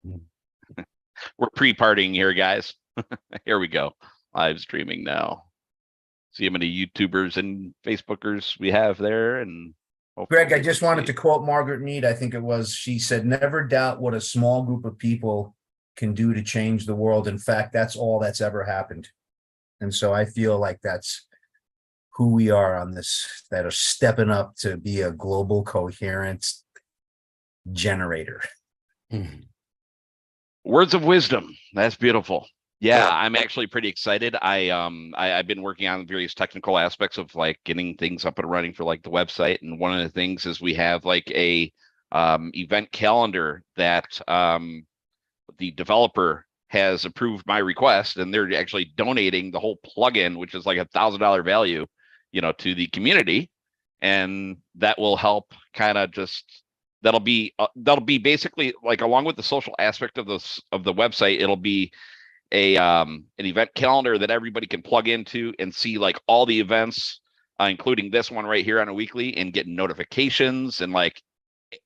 We're pre-partying here, guys. Here we go. Live streaming now. See how many YouTubers and Facebookers we have there. And Greg, I just wanted to quote Margaret Mead. I think it was, she said, never doubt what a small group of people can do to change the world. In fact, that's all that's ever happened. And so I feel like that's who we are on this, that are stepping up to be a global coherence generator. Words of wisdom. That's beautiful. Yeah, I'm actually pretty excited. I've been working on various technical aspects of like getting things up and running for like the website. And one of the things is we have like a event calendar that the developer has approved my request, and they're actually donating the whole plugin, which is like $1,000 value, to the community. And that will help kind of just that'll be basically like, along with the social aspect of the website, it'll be an event calendar that everybody can plug into and see like all the events, including this one right here on a weekly, and get notifications. And like,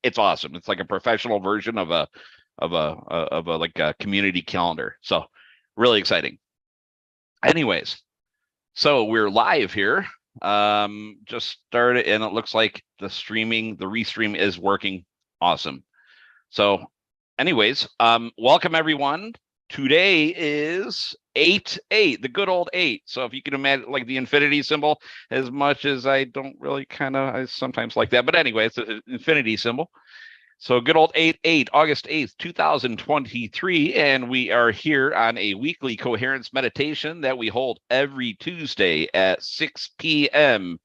it's awesome. It's like a professional version of a like a community calendar. So really exciting. Anyways, so we're live here. Just started, and it looks like the restream is working. Awesome. So anyways, welcome everyone. Today is 8/8, the good old 8. So if you can imagine like the infinity symbol, as much as I don't really I sometimes like that, but anyway, it's an infinity symbol. So good old 8/8, August 8th, 2023. And we are here on a weekly coherence meditation that we hold every Tuesday at 6 p.m.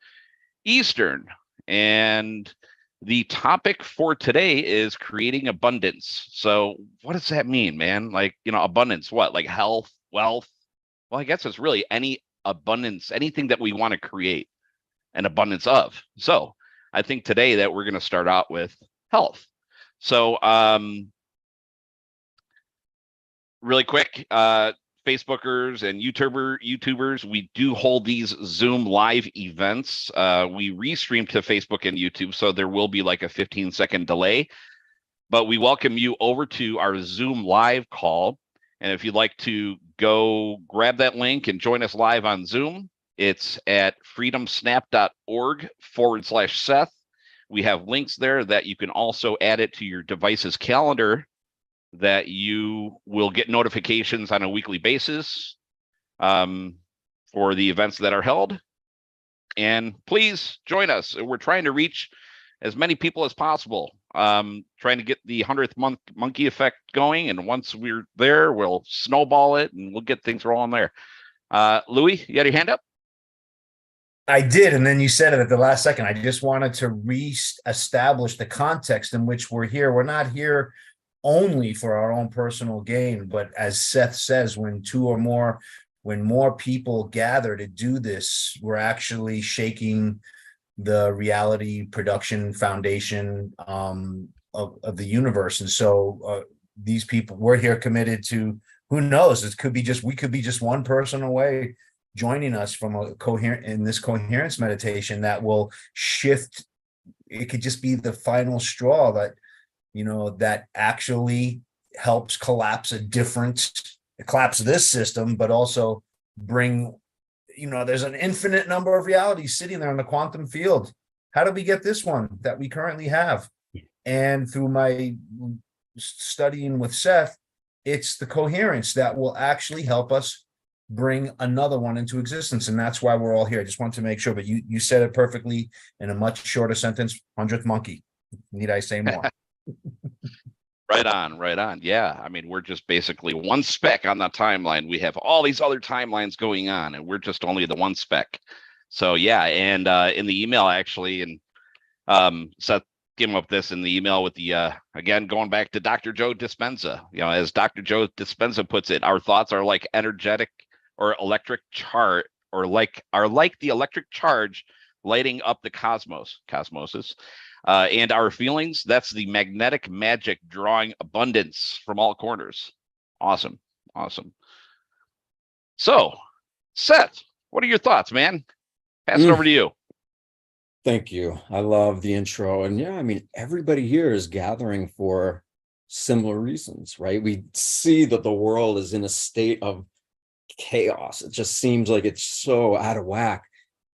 Eastern. And the topic for today is creating abundance. So what does that mean, man? Like, abundance, what? Like health, wealth? Well, I guess it's really any abundance, anything that we want to create an abundance of. So I think today that we're going to start out with health. So really quick, Facebookers and YouTubers, we do hold these Zoom live events. We restream to Facebook and YouTube, so there will be like a 15-second delay. But we welcome you over to our Zoom live call. And if you'd like to go grab that link and join us live on Zoom, it's at freedomsnap.org/Seth. We have links there that you can also add it to your device's calendar, that you will get notifications on a weekly basis for the events that are held. And please join us. We're trying to reach as many people as possible, trying to get the 100th monkey effect going. And once we're there, we'll snowball it and we'll get things rolling there. Louis, you got your hand up? I did, and then you said it at the last second. I just wanted to re-establish the context in which we're here. We're not here only for our own personal gain, but as Seth says, when more people gather to do this, we're actually shaking the reality production foundation of the universe. And so these people, we're here committed to, who knows, we could be just one person away joining us from this coherence meditation that will shift. It could just be the final straw that that actually helps collapse this system, but also bring, there's an infinite number of realities sitting there in the quantum field. How do we get this one that we currently have? And through my studying with Seth, it's the coherence that will actually help us bring another one into existence. And that's why we're all here. I just want to make sure, but you said it perfectly in a much shorter sentence. 100th monkey. Need I say more? Right on. Yeah. I mean, we're just basically one speck on the timeline. We have all these other timelines going on, and we're just only the one speck. So yeah. And in the email, actually, and Seth came up with this in the email with the, again, going back to Dr. Joe Dispenza, as Dr. Joe Dispenza puts it, our thoughts are like energetic or electric charge, or are like the electric charge lighting up the cosmoses. And our feelings, that's the magnetic magic drawing abundance from all corners. Awesome. So, Seth, what are your thoughts, man? Pass it over to you. Thank you. I love the intro. And yeah, I mean, everybody here is gathering for similar reasons, right? We see that the world is in a state of chaos. It just seems like it's so out of whack.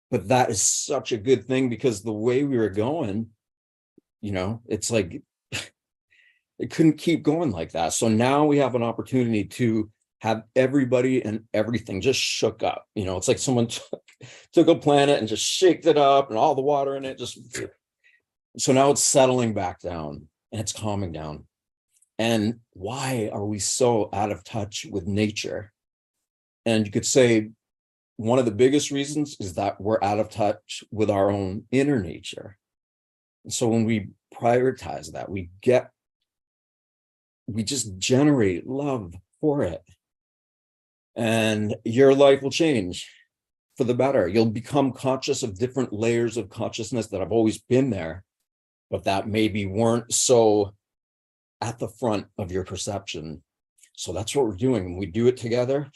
But that is such a good thing, because the way we were going, it's like it couldn't keep going like that. So now we have an opportunity to have everybody and everything just shook up. It's like someone took a planet and just shaked it up, and all the water in it so now it's settling back down and it's calming down. And why are we so out of touch with nature? And you could say one of the biggest reasons is that we're out of touch with our own inner nature. And so when we prioritize that, we just generate love for it. And your life will change for the better. You'll become conscious of different layers of consciousness that have always been there, but that maybe weren't so at the front of your perception. So that's what we're doing. When we do it together,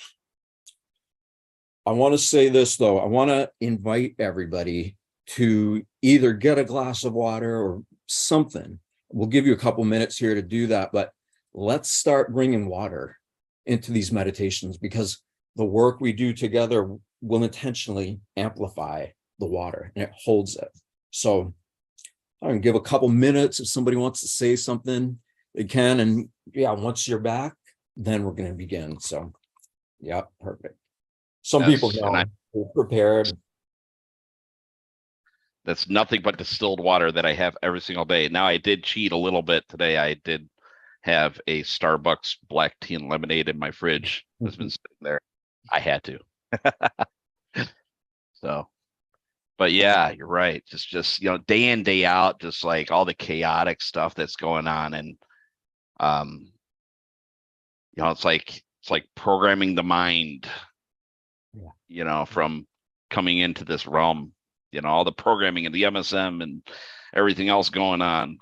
I want to say this, though. I want to invite everybody to either get a glass of water or something. We'll give you a couple minutes here to do that, but let's start bringing water into these meditations, because the work we do together will intentionally amplify the water, and it holds it. So I'm going to give a couple minutes. If somebody wants to say something, they can. And yeah, once you're back, then we're going to begin. So yeah, perfect. Some people know we're prepared. That's nothing but distilled water that I have every single day. Now, I did cheat a little bit today. I did have a Starbucks black tea and lemonade in my fridge. It's been sitting there. I had to. So, but yeah, you're right. Just day in, day out, just like all the chaotic stuff that's going on. And it's like programming the mind, from coming into this realm, all the programming and the MSM and everything else going on.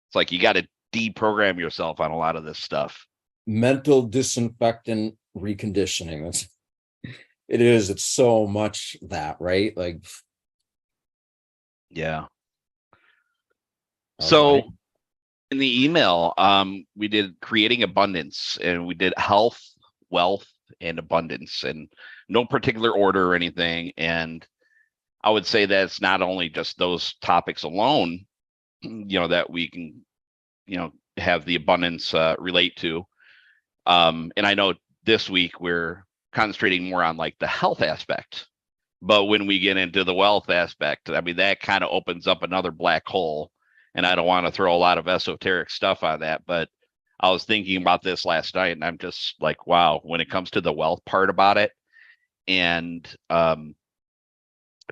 It's like you got to deprogram yourself on a lot of this stuff. Mental disinfectant reconditioning. It's so much that, right? Like, yeah. Okay. So in the email, we did creating abundance, and we did health, wealth, and abundance, and no particular order or anything. And I would say that it's not only just those topics alone, that we can, have the abundance relate to. And I know this week we're concentrating more on like the health aspect, but when we get into the wealth aspect, I mean, that kind of opens up another black hole. And I don't want to throw a lot of esoteric stuff on that, but I was thinking about this last night, and I'm just like, wow, when it comes to the wealth part about it. And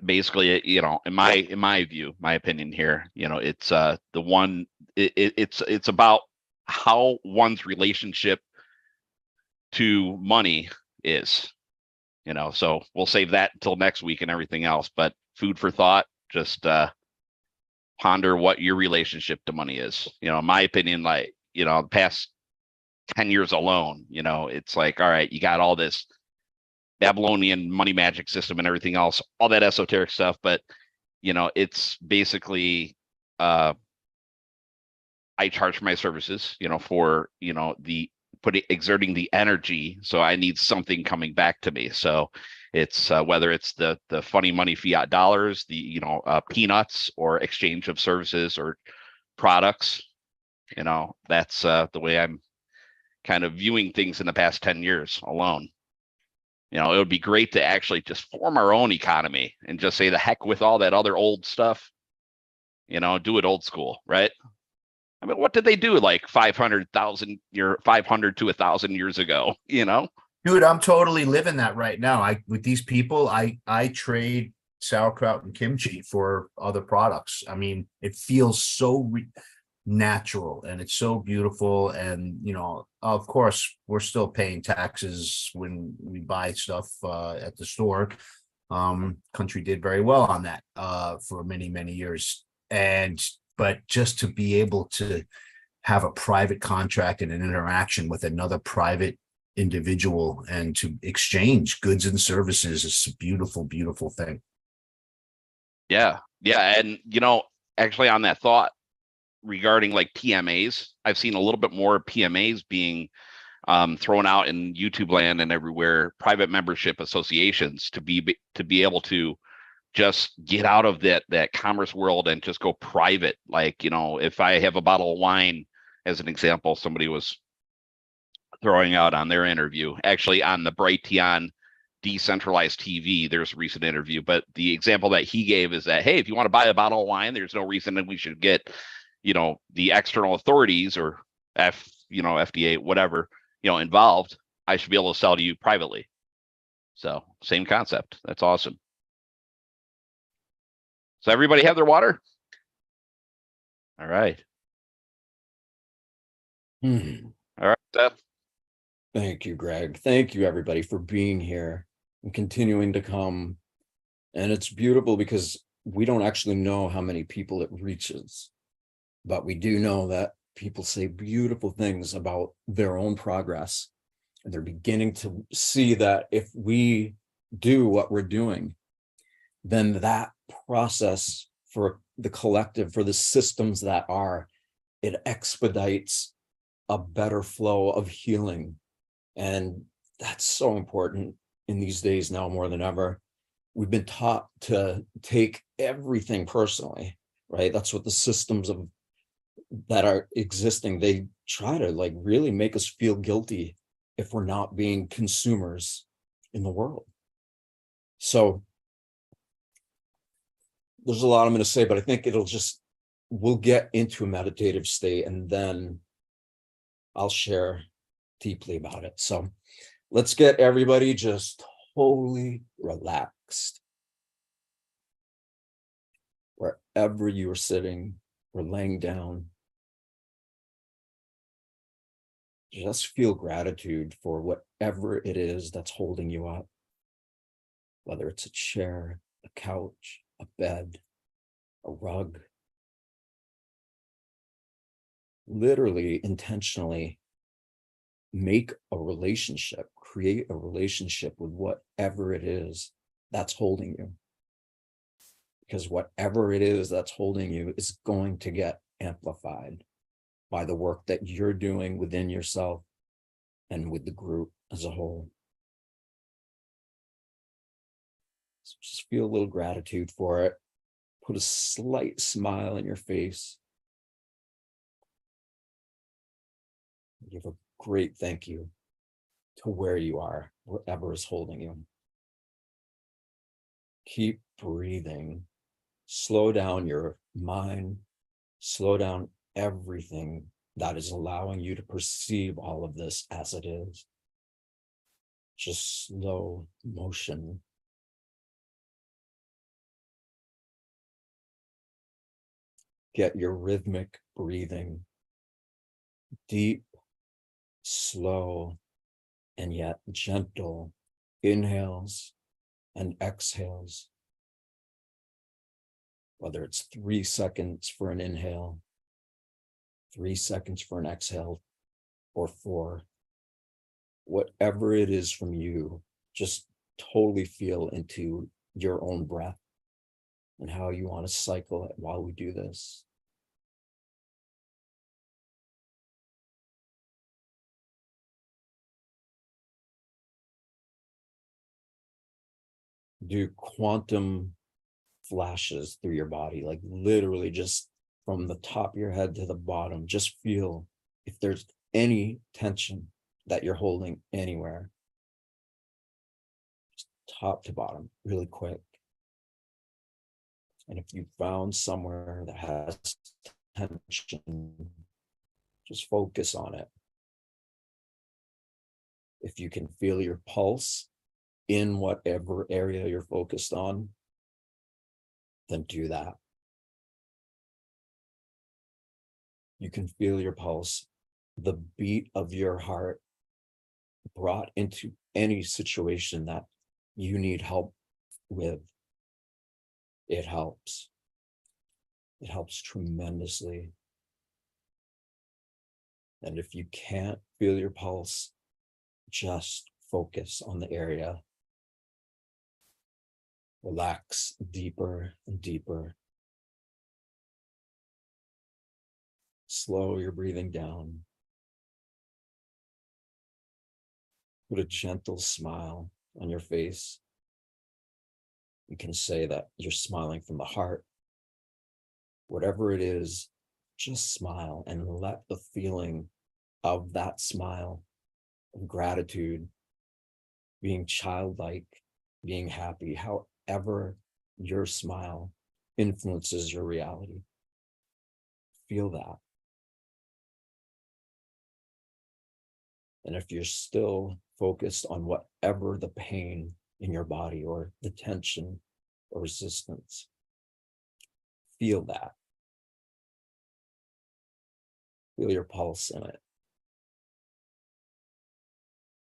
basically, in my view, my opinion here, it's the one, it's about how one's relationship to money is, so we'll save that until next week and everything else. But food for thought, just ponder what your relationship to money is. In my opinion, like, the past 10 years alone, it's like, all right, you got all this Babylonian money magic system and everything else, all that esoteric stuff. But, it's basically, I charge for my services, for, exerting the energy. So I need something coming back to me. So it's whether it's the funny money fiat dollars, the, peanuts, or exchange of services or products, that's the way I'm kind of viewing things in the past 10 years alone. It would be great to actually just form our own economy and just say the heck with all that other old stuff, do it old school, right? I mean, what did they do like 500 to 1,000 years ago, Dude, I'm totally living that right now. With these people, I trade sauerkraut and kimchi for other products. I mean, it feels so natural, and it's so beautiful. And, of course, we're still paying taxes when we buy stuff at the store. Country did very well on that for many, many years. But just to be able to have a private contract and an interaction with another private individual and to exchange goods and services is a beautiful, beautiful thing. Yeah. And, actually on that thought, regarding like PMAs. I've seen a little bit more PMAs being thrown out in YouTube land and everywhere, private membership associations to be able to just get out of that commerce world and just go private. Like, you know, if I have a bottle of wine, as an example, somebody was throwing out on their interview, actually on the Brighteon decentralized TV, there's a recent interview, but the example that he gave is that, hey, if you want to buy a bottle of wine, there's no reason that we should get, you know, the external authorities or FDA, whatever, you know, involved. I should be able to sell to you privately. So same concept. That's awesome. So everybody have their water? All right. All right, Seth. Thank you, Greg. Thank you, everybody, for being here and continuing to come. And it's beautiful because we don't actually know how many people it reaches, but we do know that people say beautiful things about their own progress. And they're beginning to see that if we do what we're doing, then that process for the collective, for the systems that are, it expedites a better flow of healing. And that's so important in these days now more than ever. We've been taught to take everything personally, right? That's what the systems of that are existing, they try to like really make us feel guilty if we're not being consumers in the world. So there's a lot I'm going to say, but I think we'll get into a meditative state and then I'll share deeply about it. So let's get everybody just totally relaxed. Wherever you are sitting or laying down, just feel gratitude for whatever it is that's holding you up, whether it's a chair, a couch, a bed, a rug. Literally, intentionally make a relationship, create a relationship with whatever it is that's holding you. Because whatever it is that's holding you is going to get amplified by the work that you're doing within yourself and with the group as a whole. So just feel a little gratitude for it. Put a slight smile on your face. Give a great thank you to where you are, whatever is holding you. Keep breathing. Slow down your mind. Slow down everything that is allowing you to perceive all of this as it is. Just slow motion. Get your rhythmic breathing. Deep, slow, and yet gentle inhales and exhales. Whether it's 3 seconds for an inhale, 3 seconds for an exhale, or 4, whatever it is from you, just totally feel into your own breath and how you want to cycle it while we do this. Do quantum flashes through your body, like literally just from the top of your head to the bottom. Just feel if there's any tension that you're holding anywhere, just top to bottom, really quick. And if you found somewhere that has tension, just focus on it. If you can feel your pulse in whatever area you're focused on, then do that. You can feel your pulse, the beat of your heart brought into any situation that you need help with. It helps. It helps tremendously. And if you can't feel your pulse, just focus on the area. Relax deeper and deeper. Slow your breathing down. Put a gentle smile on your face. You can say that you're smiling from the heart. Whatever it is, just smile and let the feeling of that smile, of gratitude, being childlike, being happy, however your smile influences your reality. Feel that. And if you're still focused on whatever the pain in your body or the tension or resistance, feel that. Feel your pulse in it.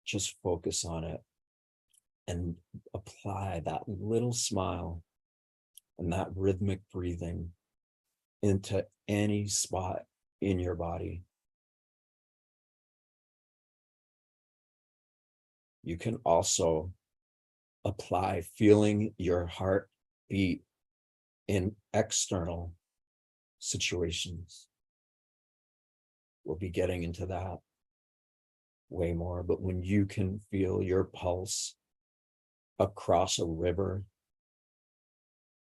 Just focus on it and apply that little smile and that rhythmic breathing into any spot in your body. You can also apply feeling your heart beat in external situations. We'll be getting into that way more, but when you can feel your pulse across a river,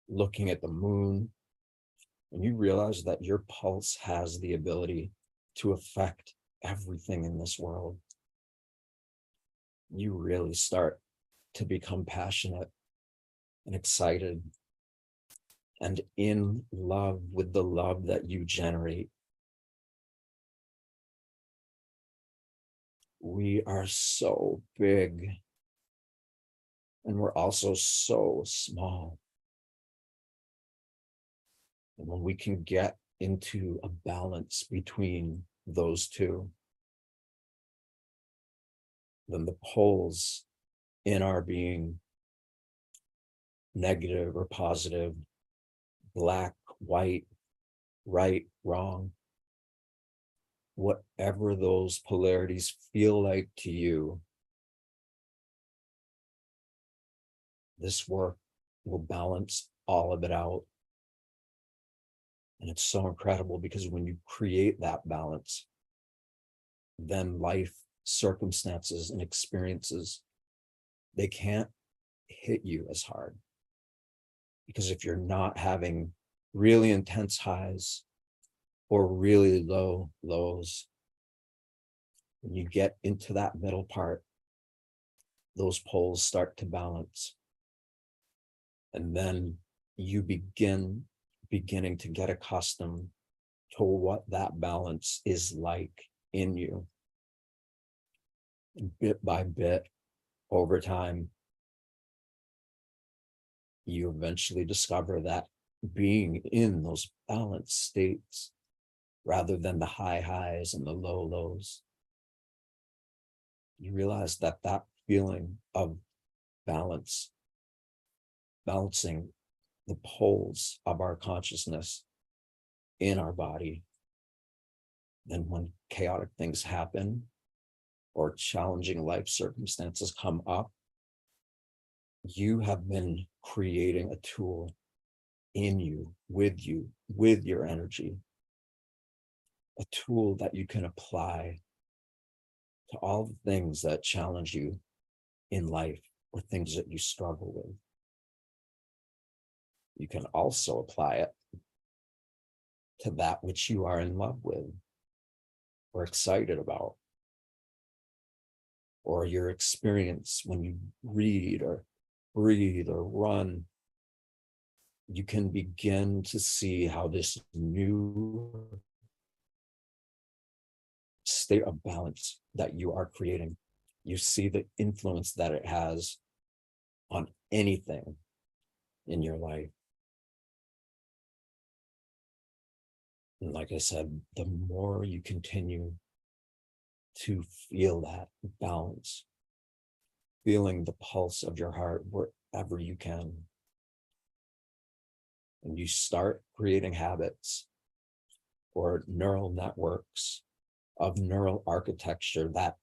looking at the moon, and you realize that your pulse has the ability to affect everything in this world, you really start to become passionate and excited and in love with the love that you generate. We are so big, and we're also so small. And when we can get into a balance between those two, then the poles in our being, negative or positive, black, white, right, wrong, whatever those polarities feel like to you, this work will balance all of it out. And it's so incredible because when you create that balance, then life, circumstances, and experiences, they can't hit you as hard. Because if you're not having really intense highs or really low lows, when you get into that middle part, those poles start to balance. And then you beginning to get accustomed to what that balance is like in you. And bit by bit, over time, you eventually discover that being in those balanced states rather than the high highs and the low lows, you realize that that feeling of balance, balancing the poles of our consciousness in our body, then when chaotic things happen or challenging life circumstances come up, you have been creating a tool in you, with your energy, a tool that you can apply to all the things that challenge you in life or things that you struggle with. You can also apply it to that which you are in love with or excited about, or your experience when you read or breathe or run. You can begin to see how this new state of balance that you are creating, you see the influence that it has on anything in your life. And like I said, the more you continue to feel that balance, feeling the pulse of your heart wherever you can, and you start creating habits or neural networks of neural architecture that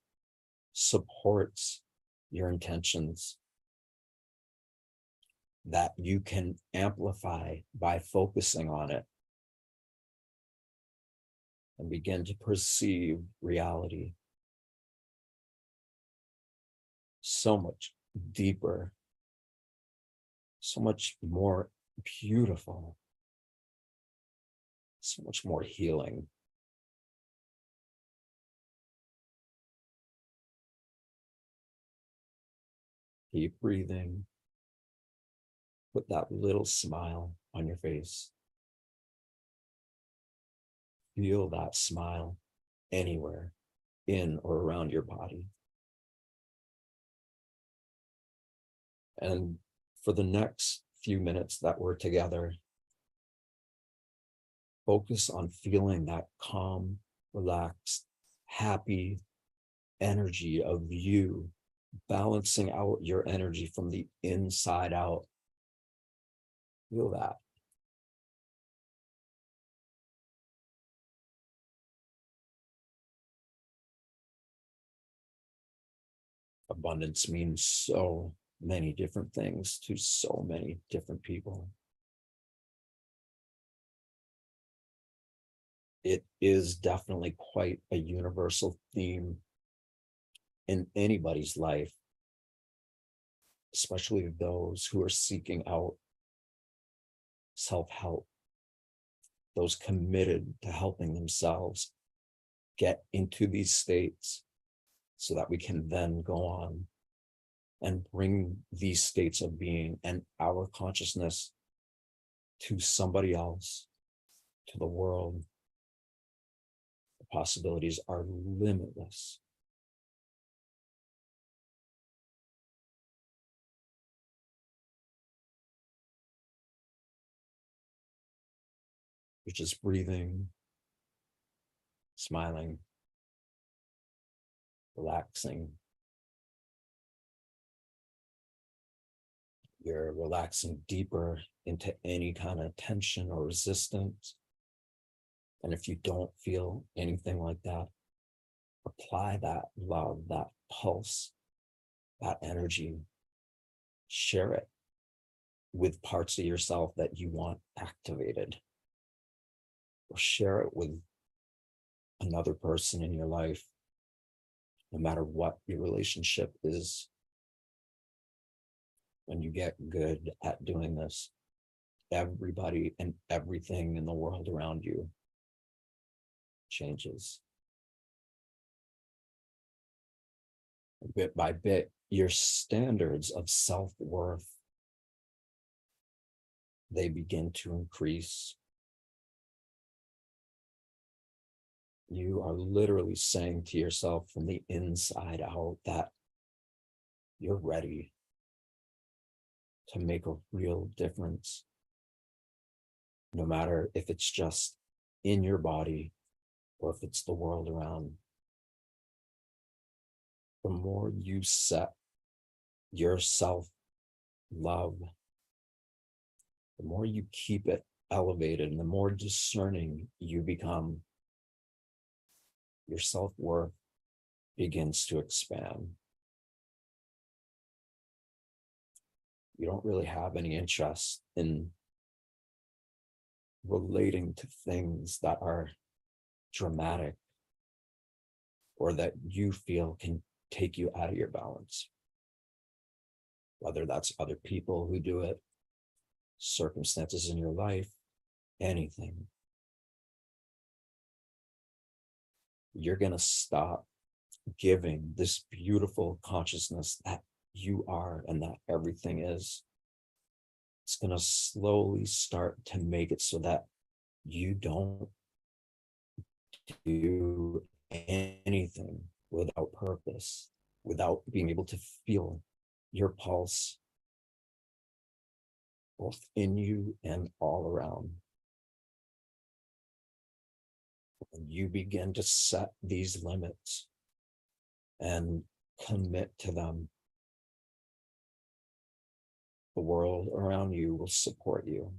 supports your intentions, that you can amplify by focusing on it, and begin to perceive reality so much deeper, so much more beautiful, so much more healing. Keep breathing. Put that little smile on your face. Feel that smile anywhere in or around your body. And for the next few minutes that we're together, focus on feeling that calm, relaxed, happy energy of you, balancing out your energy from the inside out. Feel that. Abundance means so many different things to so many different people. It is definitely quite a universal theme in anybody's life, especially those who are seeking out self-help, those committed to helping themselves get into these states so that we can then go on and bring these states of being and our consciousness to somebody else, to the world. The possibilities are limitless. You're just breathing, smiling, relaxing. You're relaxing deeper into any kind of tension or resistance. And if you don't feel anything like that, apply that love, that pulse, that energy, share it with parts of yourself that you want activated, or share it with another person in your life, no matter what your relationship is. When you get good at doing this, everybody and everything in the world around you changes. Bit by bit, your standards of self-worth, they begin to increase. You are literally saying to yourself from the inside out that you're ready to make a real difference, no matter if it's just in your body or if it's the world around. The more you set your self-love, the more you keep it elevated and the more discerning you become, your self-worth begins to expand. You don't really have any interest in relating to things that are dramatic or that you feel can take you out of your balance. Whether that's other people who do it, circumstances in your life, anything. You're going to stop giving this beautiful consciousness that you are and that everything is. It's going to slowly start to make it so that you don't do anything without purpose, without being able to feel your pulse, both in you and all around. When you begin to set these limits and commit to them, the world around you will support you.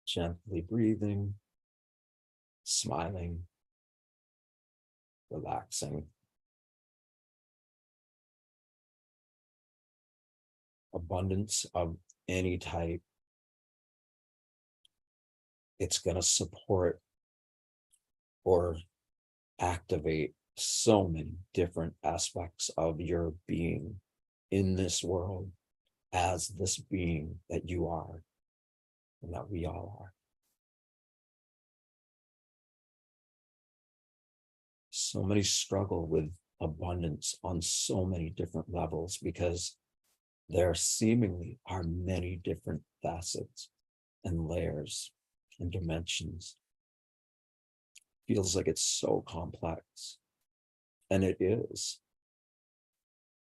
Gently breathing, smiling, relaxing. abundance of any type, it's going to support or activate so many different aspects of your being in this world as this being that you are and that we all are. So many struggle with abundance on so many different levels because there seemingly are many different facets and layers and dimensions. Feels like it's so complex, and it is,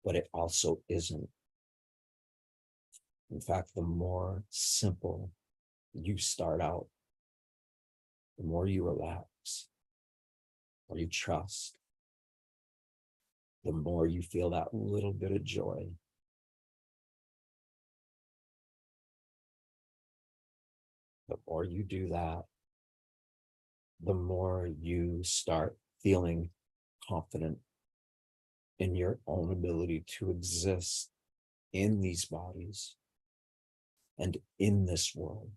but it also isn't. In fact, the more simple you start out, the more you relax, or you trust, the more you feel that little bit of joy. The more you do that, the more you start feeling confident in your own ability to exist in these bodies and in this world.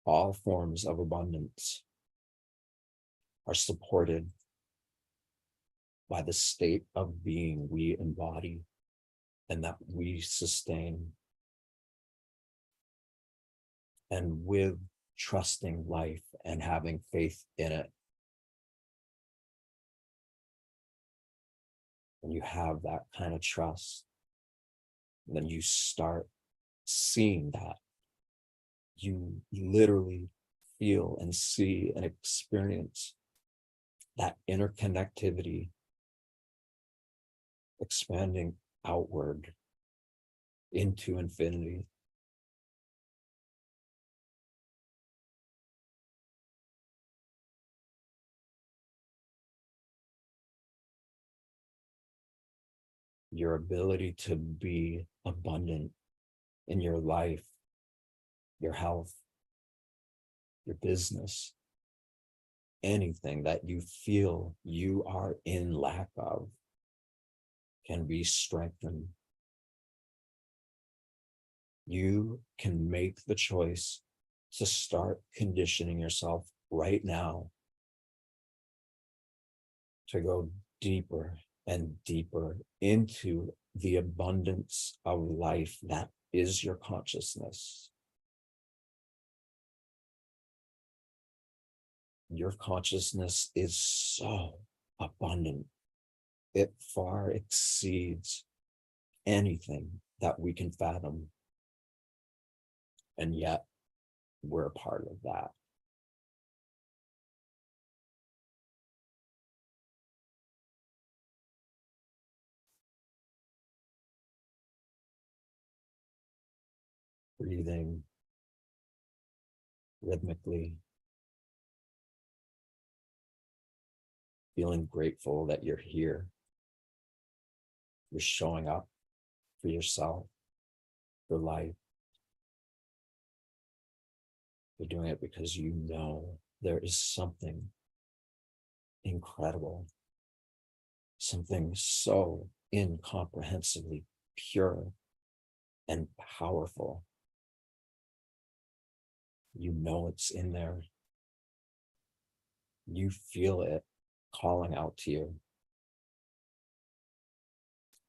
All forms of abundance are supported by the state of being we embody and that we sustain. And with trusting life and having faith in it, when you have that kind of trust, then you start seeing that. You literally feel and see and experience that interconnectivity expanding outward into infinity. Your ability to be abundant in your life, your health, your business, anything that you feel you are in lack of can be strengthened. You can make the choice to start conditioning yourself right now to go deeper and deeper into the abundance of life that is your consciousness. Your consciousness is so abundant. It far exceeds anything that we can fathom. And yet, we're a part of that. Breathing rhythmically, feeling grateful that you're here. You're showing up for yourself, for life. You're doing it because you know there is something incredible, something so incomprehensibly pure and powerful. You know it's in there. You feel it calling out to you.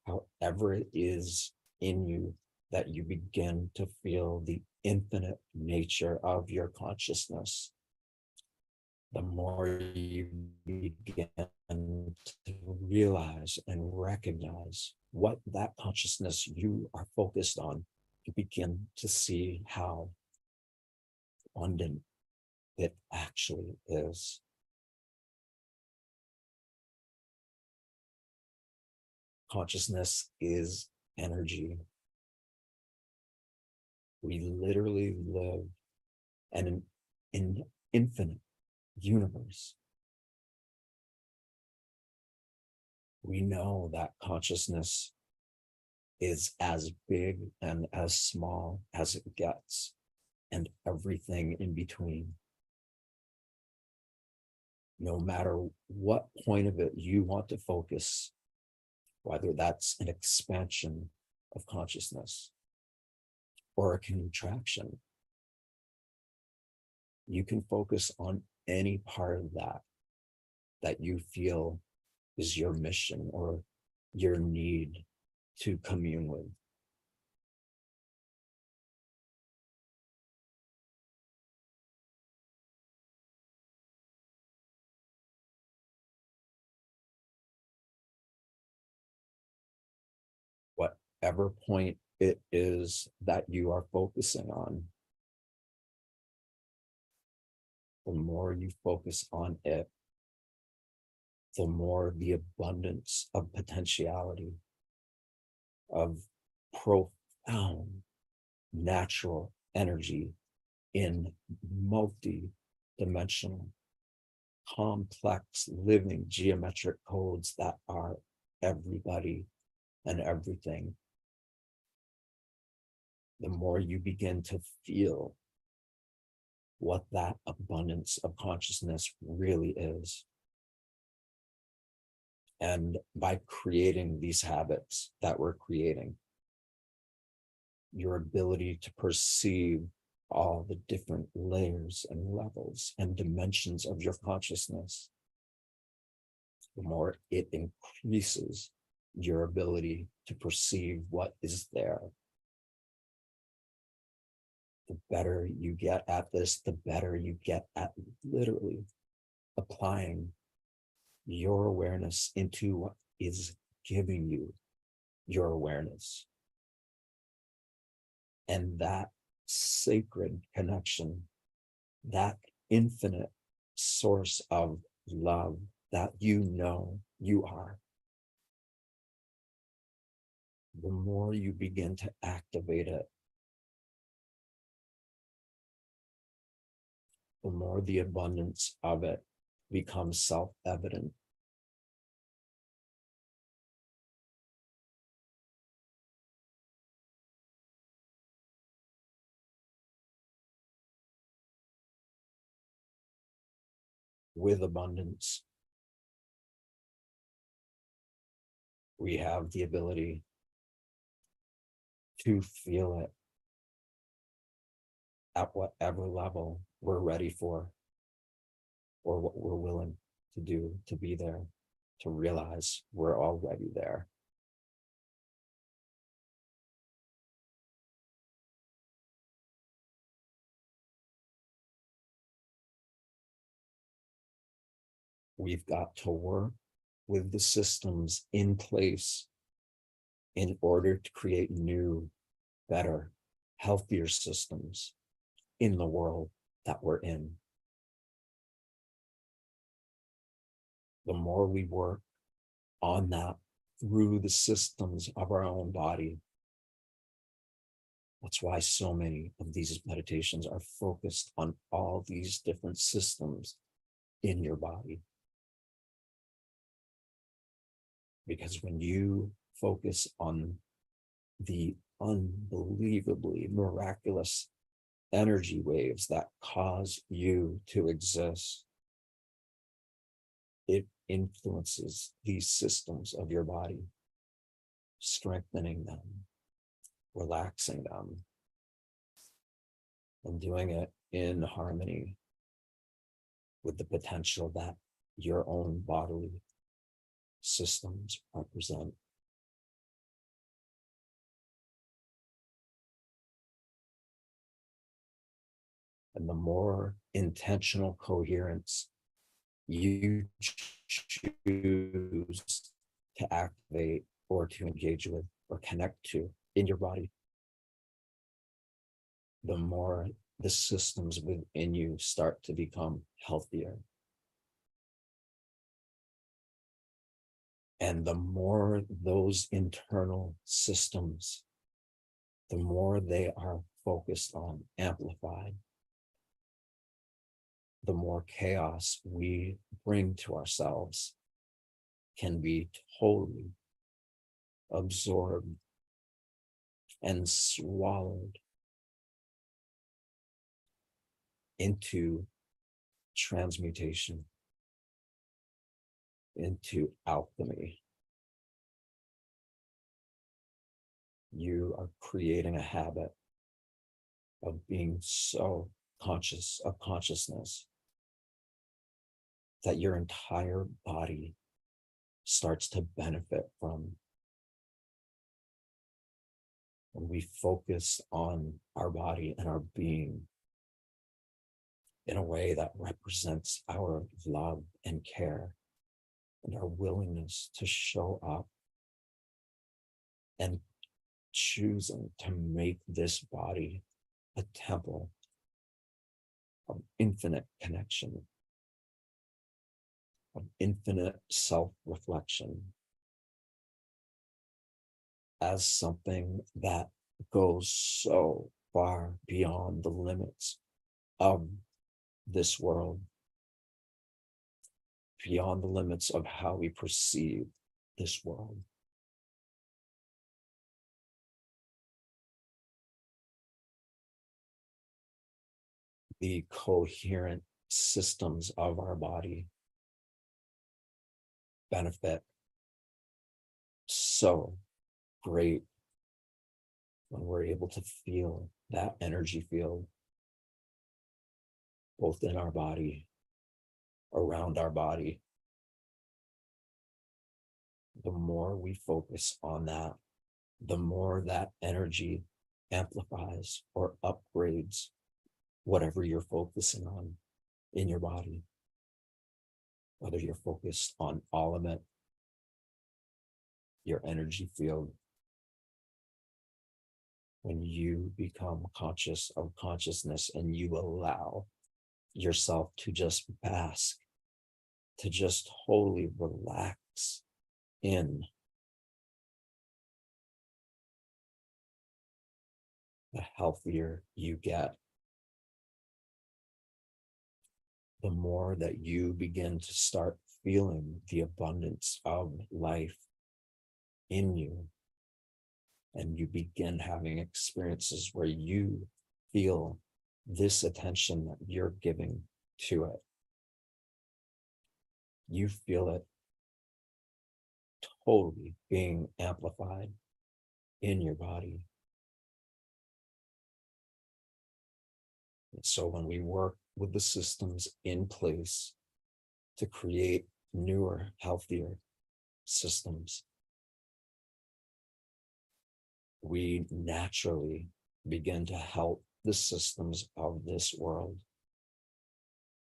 However it is in you that you begin to feel the infinite nature of your consciousness, the more you begin to realize and recognize what that consciousness you are focused on, you begin to see how abundant it actually is. Consciousness is energy. We literally live in an infinite universe. We know that consciousness is as big and as small as it gets, and everything in between. no matter what point of it you want to focus, whether that's an expansion of consciousness or a contraction, you can focus on any part of that you feel is your mission or your need to commune with. Whatever point it is that you are focusing on, the more you focus on it, the more the abundance of potentiality, of profound natural energy in multi-dimensional, complex, living geometric codes that are everybody and everything, the more you begin to feel what that abundance of consciousness really is. And by creating these habits that we're creating, your ability to perceive all the different layers and levels and dimensions of your consciousness, the more it increases your ability to perceive what is there. The better you get at this, the better you get at literally applying your awareness into what is giving you your awareness. And that sacred connection, that infinite source of love that you know you are, the more you begin to activate it, the more the abundance of it becomes self-evident. With abundance, we have the ability to feel it at whatever level we're ready for, or what we're willing to do to be there, to realize we're already there. We've got to work with the systems in place in order to create new, better, healthier systems in the world that we're in. The more we work on that through the systems of our own body, that's why so many of these meditations are focused on all these different systems in your body. Because when you focus on the unbelievably miraculous energy waves that cause you to exist, it influences these systems of your body, strengthening them, relaxing them, and doing it in harmony with the potential that your own bodily systems represent. And the more intentional coherence you choose to activate or to engage with or connect to in your body, the more the systems within you start to become healthier. And the more those internal systems, the more they are focused on amplified, the more chaos we bring to ourselves can be totally absorbed and swallowed into transmutation, into alchemy. You are creating a habit of being so conscious of consciousness that your entire body starts to benefit from. When we focus on our body and our being in a way that represents our love and care and our willingness to show up and choosing to make this body a temple of infinite connection, of infinite self-reflection, as something that goes so far beyond the limits of this world, beyond the limits of how we perceive this world. The coherent systems of our body benefit so great when we're able to feel that energy field, both in our body, around our body. The more we focus on that, the more that energy amplifies or upgrades whatever you're focusing on in your body. Whether you're focused on all of it, your energy field. When you become conscious of consciousness and you allow yourself to just bask, to just totally relax in, the healthier you get. The more that you begin to start feeling the abundance of life in you, and you begin having experiences where you feel this attention that you're giving to it. You feel it totally being amplified in your body. And so when we work with the systems in place to create newer, healthier systems, we naturally begin to help the systems of this world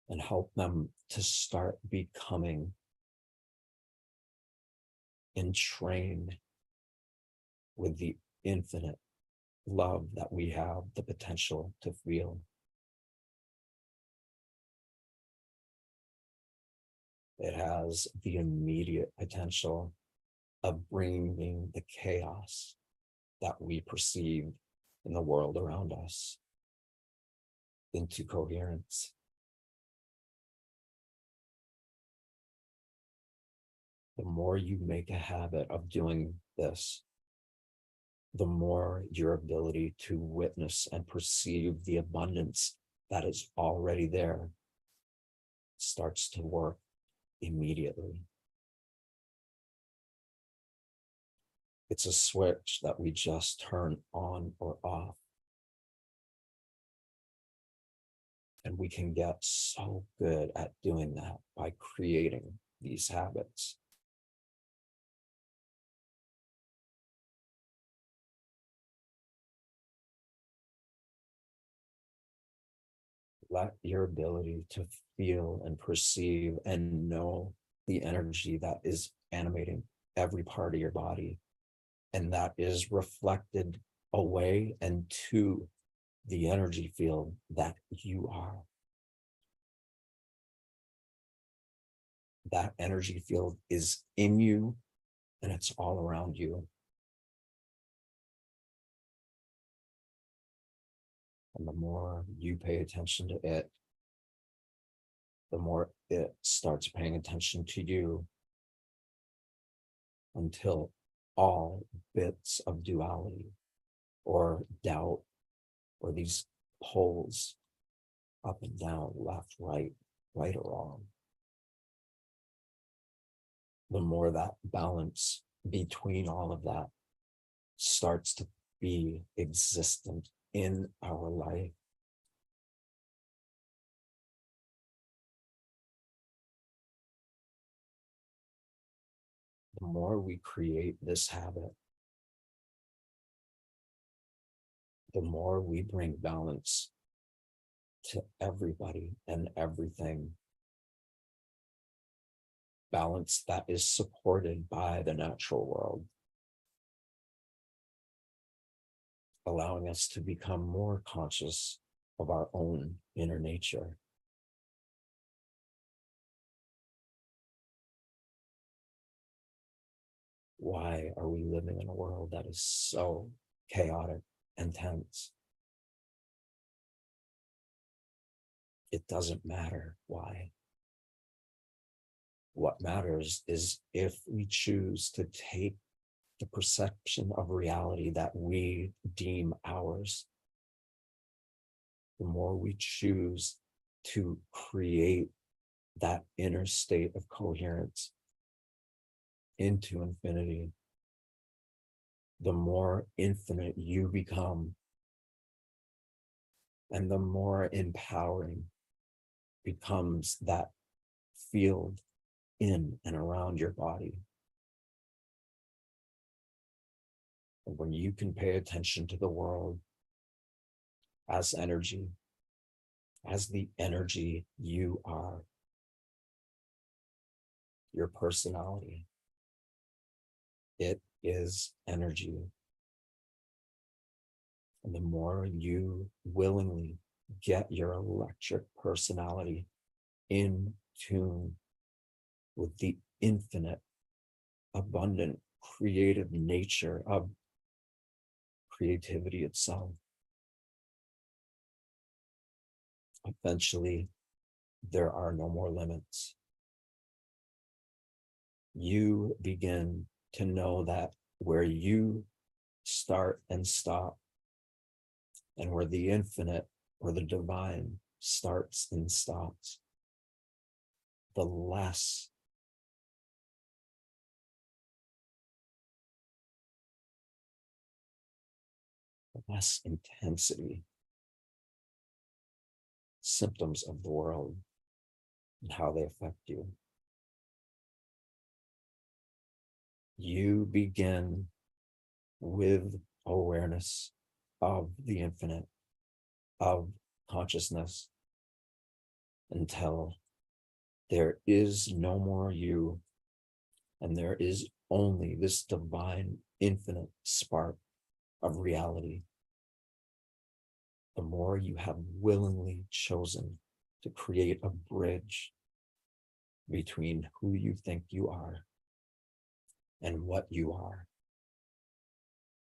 and help them to start becoming entrained with the infinite love that we have the potential to feel. It has the immediate potential of bringing the chaos that we perceive in the world around us into coherence. The more you make a habit of doing this, the more your ability to witness and perceive the abundance that is already there starts to work immediately. It's a switch that we just turn on or off. And we can get so good at doing that by creating these habits. Let your ability to feel and perceive and know the energy that is animating every part of your body, and that is reflected away and to the energy field that you are. That energy field is in you and it's all around you. And the more you pay attention to it, the more it starts paying attention to you, until all bits of duality or doubt or these poles up and down, left, right, right or wrong, the more that balance between all of that starts to be existent in our life. The more we create this habit, the more we bring balance to everybody and everything. Balance that is supported by the natural world, allowing us to become more conscious of our own inner nature. Why are we living in a world that is so chaotic and tense? It doesn't matter why. What matters is if we choose to take the perception of reality that we deem ours, the more we choose to create that inner state of coherence into infinity, the more infinite you become, and the more empowering becomes that field in and around your body. And when you can pay attention to the world as energy, as the energy you are, your personality, it is energy. And the more you willingly get your electric personality in tune with the infinite, abundant, creative nature of creativity itself, eventually there are no more limits. You begin to know that where you start and stop, and where the infinite or the divine starts and stops, the less intensity symptoms of the world and how they affect you. You begin with awareness of the infinite, of consciousness, until there is no more you, and there is only this divine, infinite spark of reality. The more you have willingly chosen to create a bridge between who you think you are and what you are,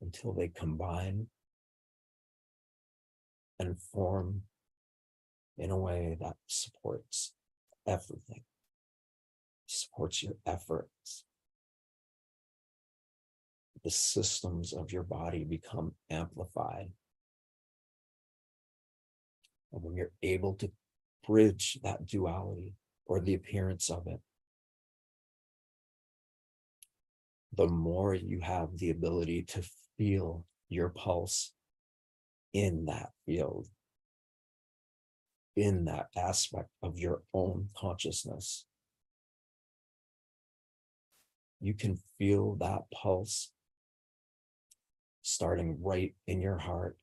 until they combine and form in a way that supports everything, supports your efforts. The systems of your body become amplified. And when you're able to bridge that duality or the appearance of it, the more you have the ability to feel your pulse in that field, in that aspect of your own consciousness. You can feel that pulse starting right in your heart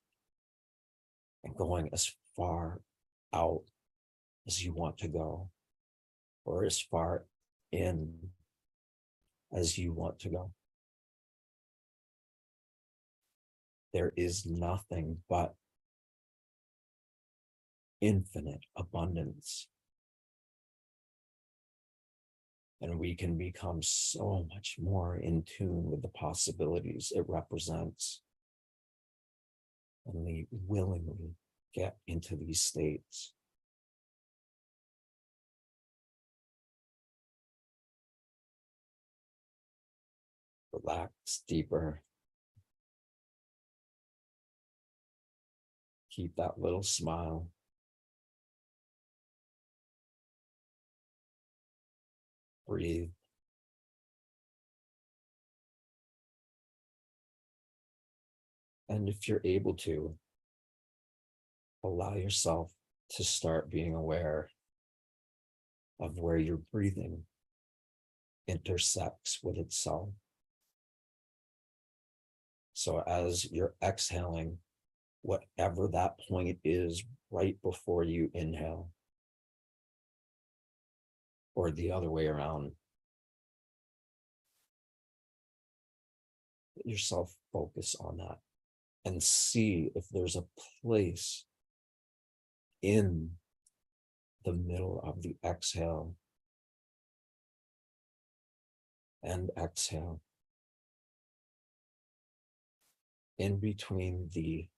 and going as far out as you want to go, or as far in as you want to go. There is nothing but infinite abundance. And we can become so much more in tune with the possibilities it represents when we willingly get into these states. Relax deeper. Keep that little smile. Breathe. And if you're able to, allow yourself to start being aware of where your breathing intersects with itself. So as you're exhaling, whatever that point is right before you inhale, or the other way around, let yourself focus on that and see if there's a place in the middle of the exhale and exhale, in between the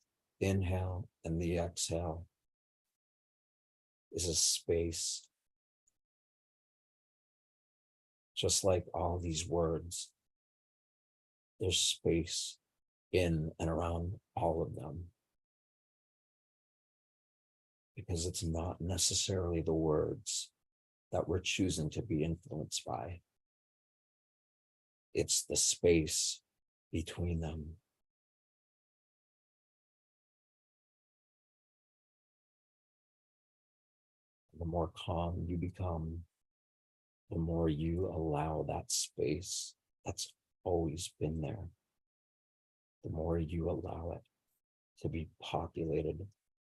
inhale and the exhale is a space. Just like all these words, there's space in and around all of them, because it's not necessarily the words that we're choosing to be influenced by. It's the space between them. The more calm you become, the more you allow that space that's always been there, the more you allow it to be populated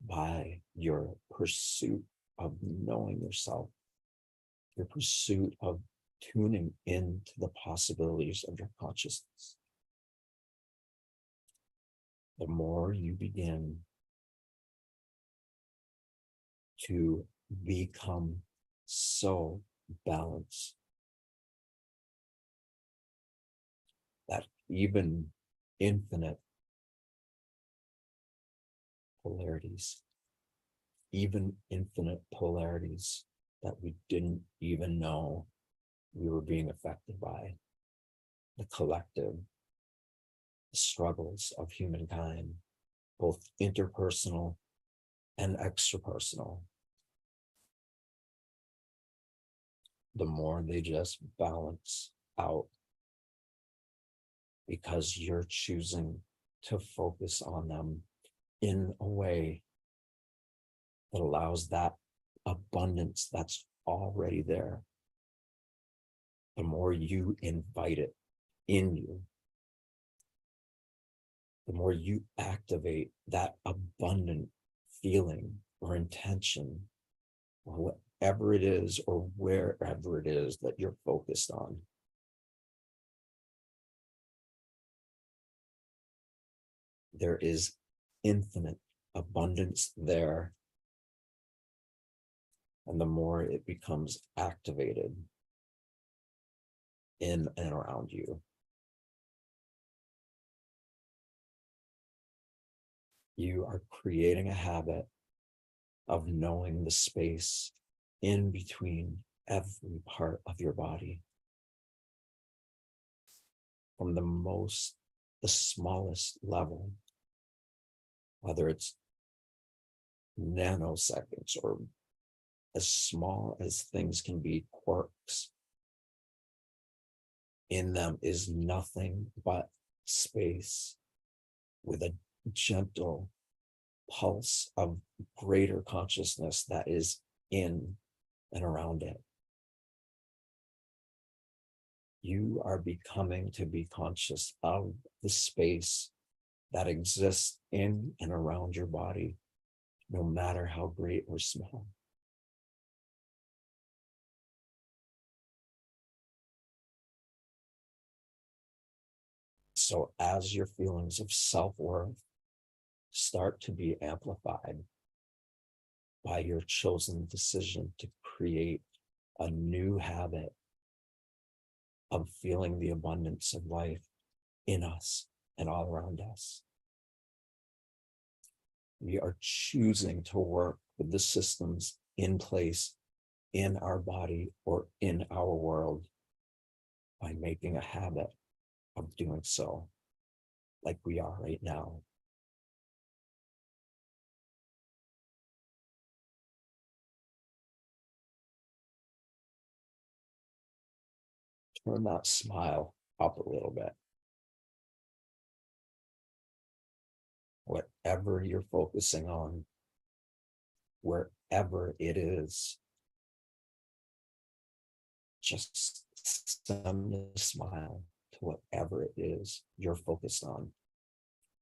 by your pursuit of knowing yourself, your pursuit of tuning into the possibilities of your consciousness. The more you begin to become so balanced that even infinite polarities, that we didn't even know we were being affected by, the collective struggles of humankind, both interpersonal and extrapersonal, the more they just balance out, because you're choosing to focus on them in a way that allows that abundance that's already there. The more you invite it in you, the more you activate that abundant feeling or intention, or whatever it is or wherever it is that you're focused on. There is infinite abundance there. And the more it becomes activated in and around you, you are creating a habit of knowing the space in between every part of your body, from the smallest level, whether it's nanoseconds or as small as things can be, quarks. In them is nothing but space with a gentle pulse of greater consciousness that is in and around it. You are becoming to be conscious of the space that exists in and around your body, no matter how great or small. So as your feelings of self-worth start to be amplified by your chosen decision to create a new habit of feeling the abundance of life in us and all around us, we are choosing to work with the systems in place in our body or in our world by making a habit of doing so, like we are right now. Turn that smile up a little bit. whatever you're focusing on, wherever it is, just send a smile to whatever it is you're focused on,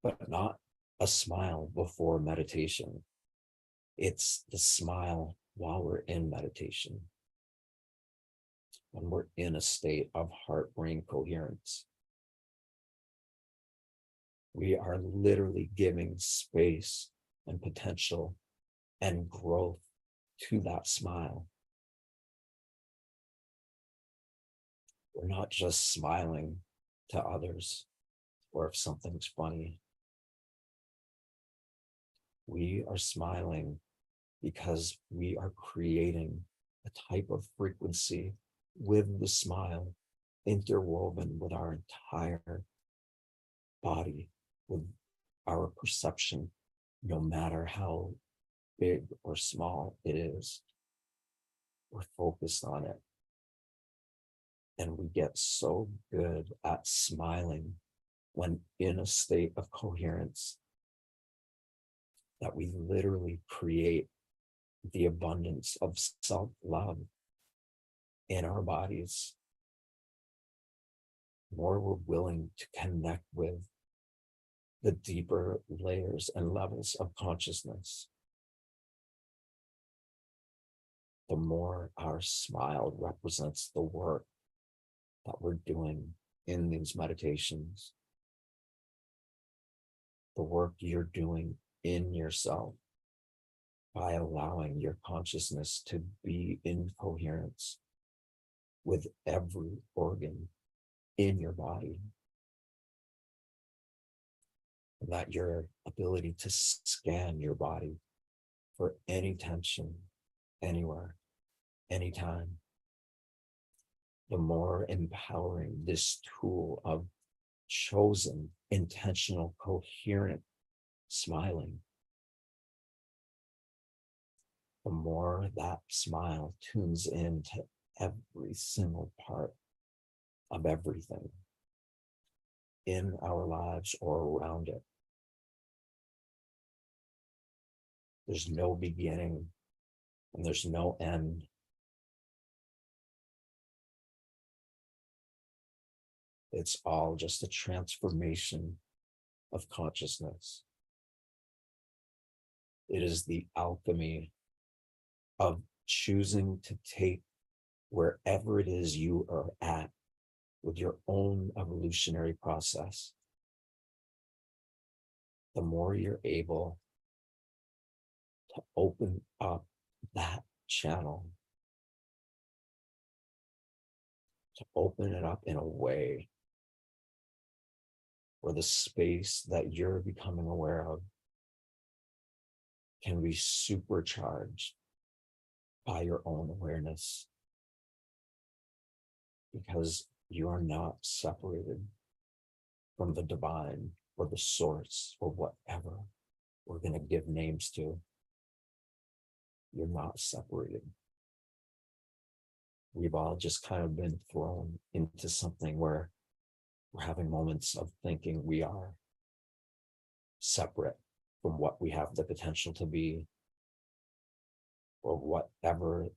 but not a smile before meditation. It's the smile while we're in meditation, when we're in a state of heart-brain coherence. We are literally giving space and potential and growth to that smile. We're not just smiling to others or if something's funny. We are smiling because we are creating a type of frequency with the smile interwoven with our entire body, with our perception, no matter how big or small it is. We're focused on it. And we get so good at smiling when in a state of coherence that we literally create the abundance of self-love in our bodies. The more we're willing to connect with the deeper layers and levels of consciousness, the more our smile represents the work that we're doing in these meditations, the work you're doing in yourself by allowing your consciousness to be in coherence with every organ in your body. And that your ability to scan your body for any tension, anywhere, anytime, the more empowering this tool of chosen, intentional, coherent smiling, the more that smile tunes into every single part of everything in our lives or around it. There's no beginning and there's no end. It's all just a transformation of consciousness. It is the alchemy of choosing to take wherever it is you are at with your own evolutionary process. The more you're able to open up that channel, to open it up in a way where the space that you're becoming aware of can be supercharged by your own awareness, because you are not separated from the divine or the source or whatever we're going to give names to. You're not separated. We've all just kind of been thrown into something where we're having moments of thinking we are separate from what we have the potential to be, or whatever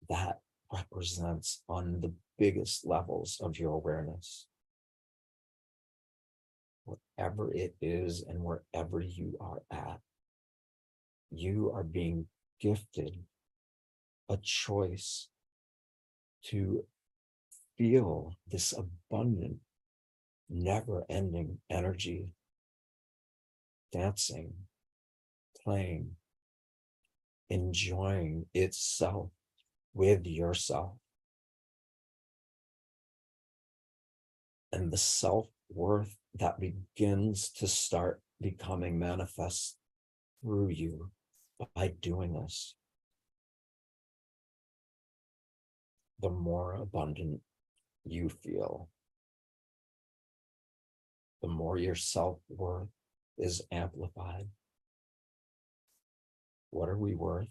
that represents on the biggest levels of your awareness. Whatever it is and wherever you are at, you are being gifted a choice to feel this abundant, never-ending energy dancing, playing, enjoying itself with yourself. And the self-worth that begins to start becoming manifest through you by doing this, the more abundant you feel, the more your self-worth is amplified. What are we worth?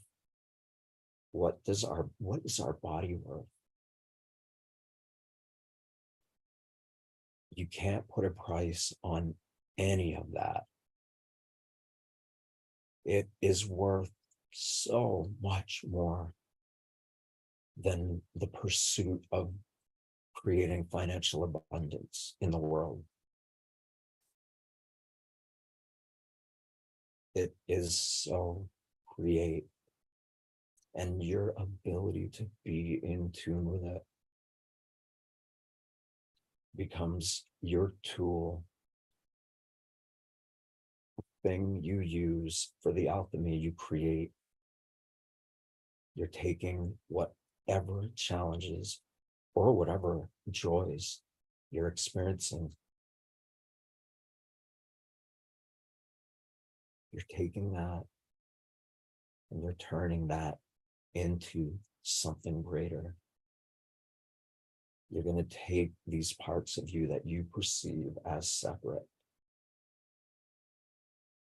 What is our body worth? You can't put a price on any of that. It is worth so much more than the pursuit of creating financial abundance in the world. It is so create, and your ability to be in tune with it becomes your tool, thing you use for the alchemy you create. You're taking whatever challenges or whatever joys you're experiencing. You're taking that and you're turning that into something greater. You're going to take these parts of you that you perceive as separate,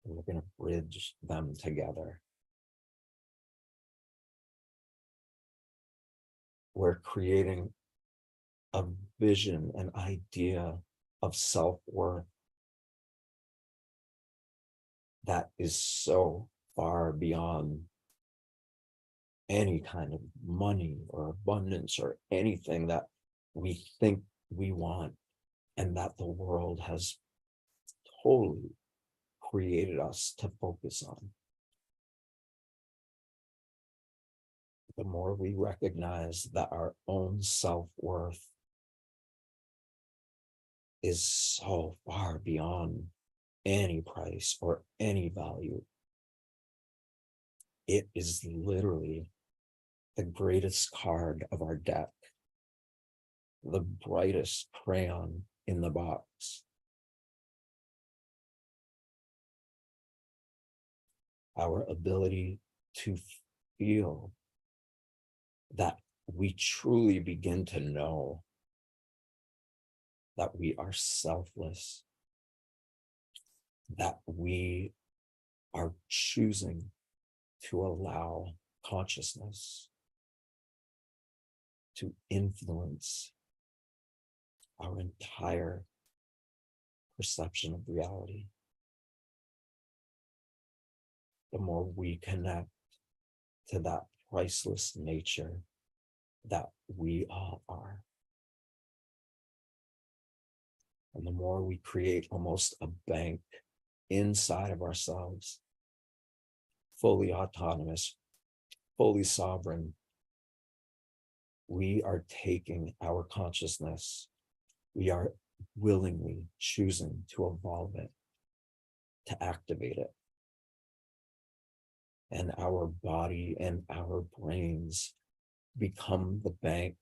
and we're going to bridge them together. We're creating a vision, an idea of self-worth that is so far beyond any kind of money or abundance or anything that we think we want, and that the world has totally created us to focus on. The more we recognize that our own self-worth is so far beyond any price or any value, it is literally the greatest card of our deck, the brightest crayon in the box. Our ability to feel that we truly begin to know that we are selfless, that we are choosing to allow consciousness to influence our entire perception of reality. The more we connect to that priceless nature that we all are, and the more we create almost a bank inside of ourselves, fully autonomous, fully sovereign, we are taking our consciousness, we are willingly choosing to evolve it, to activate it. And our body and our brains become the bank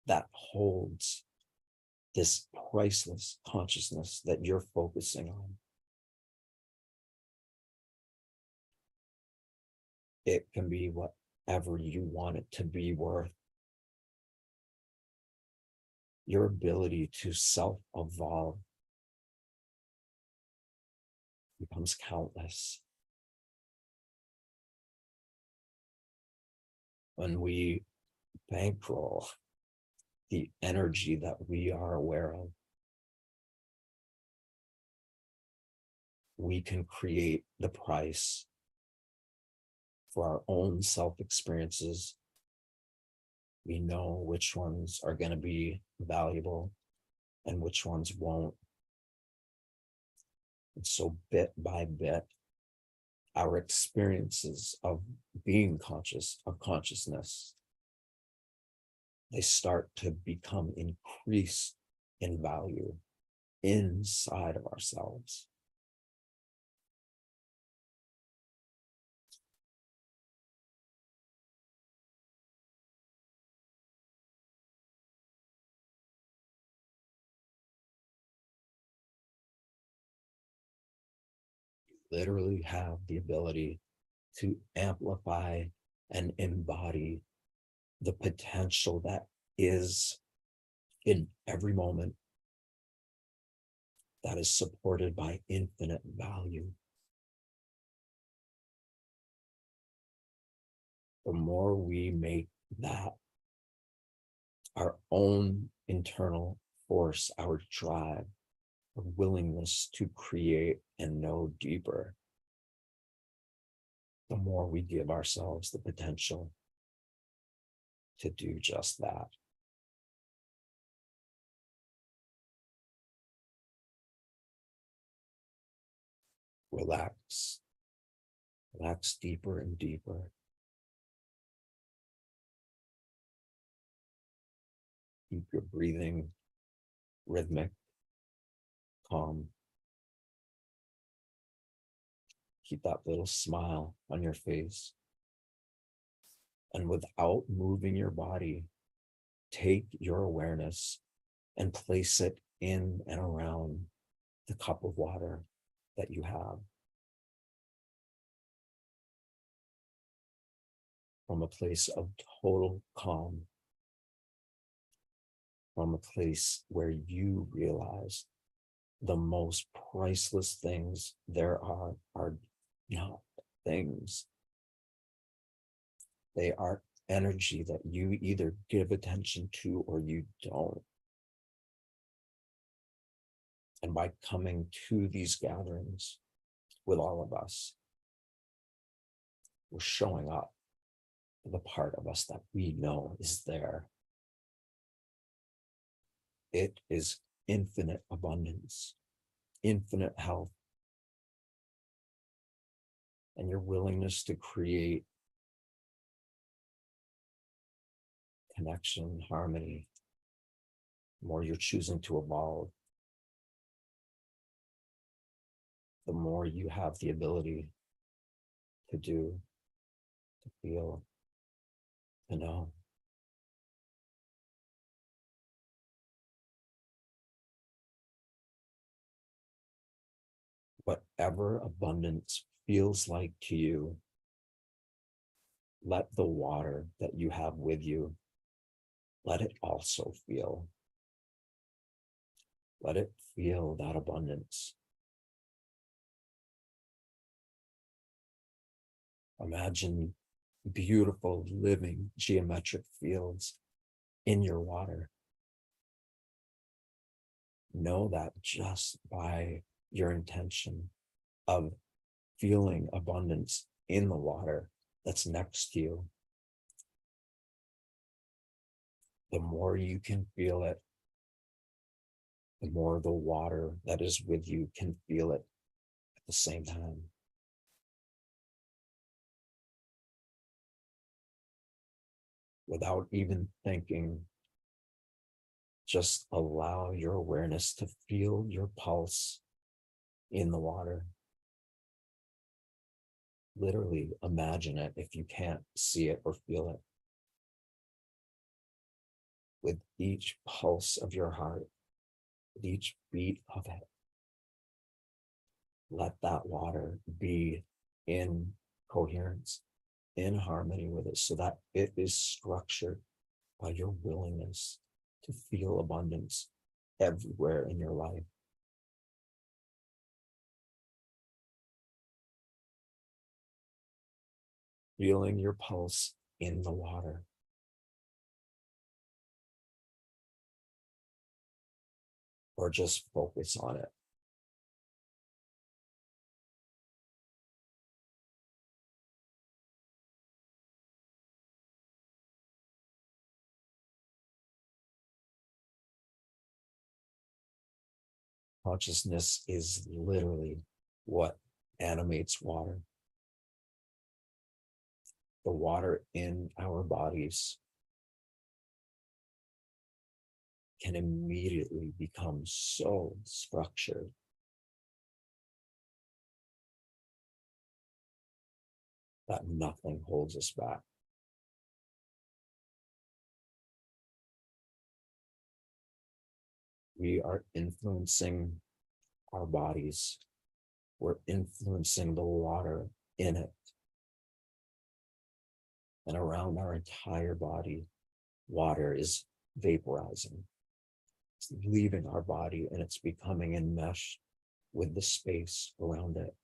that holds this priceless consciousness that you're focusing on. It can be whatever you want it to be worth. Your ability to self-evolve becomes countless. When we bankroll the energy that we are aware of, we can create the price for our own self-experiences. We know which ones are going to be valuable and which ones won't. And so bit by bit, our experiences of being conscious, of consciousness, they start to become increased in value inside of ourselves. Literally have the ability to amplify and embody the potential that is in every moment, that is supported by infinite value. The more we make that our own internal force, our drive, our willingness to create and know deeper, the more we give ourselves the potential to do just that. Relax. Relax deeper and deeper. Keep your breathing rhythmic, calm. Keep that little smile on your face. And without moving your body, take your awareness and place it in and around the cup of water that you have. From a place of total calm, from a place where you realize the most priceless things there are not things. They are energy that you either give attention to or you don't. And by coming to these gatherings with all of us, we're showing up for the part of us that we know is there. It is infinite abundance, infinite health, and your willingness to create connection, harmony, the more you're choosing to evolve, the more you have the ability to do, to feel, to know. Whatever abundance feels like to you, let the water that you have with you, let it also feel. Let it feel that abundance. Imagine beautiful, living, geometric fields in your water. Know that just by your intention of feeling abundance in the water that's next to you, the more you can feel it, the more the water that is with you can feel it at the same time. Without even thinking, just allow your awareness to feel your pulse in the water. Literally imagine it if you can't see it or feel it. With each pulse of your heart, with each beat of it, let that water be in coherence, in harmony with it, so that it is structured by your willingness to feel abundance everywhere in your life. Feeling your pulse in the water. Or just focus on it. Consciousness is literally what animates water. The water in our bodies can immediately become so structured that nothing holds us back. We are influencing our bodies. We're influencing the water in it. And around our entire body, water is vaporizing. It's leaving our body and it's becoming enmeshed with the space around it.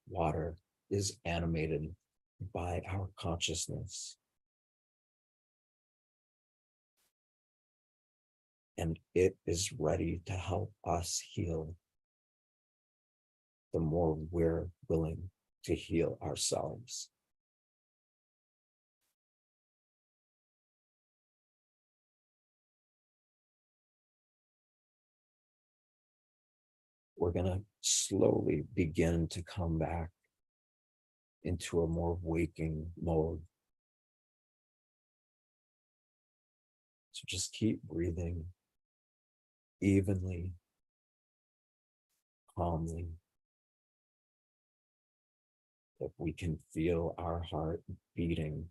Water is animated by our consciousness. And it is ready to help us heal the more we're willing to heal ourselves. We're going to slowly begin to come back into a more waking mode. So just keep breathing evenly, calmly. If we can feel our heart beating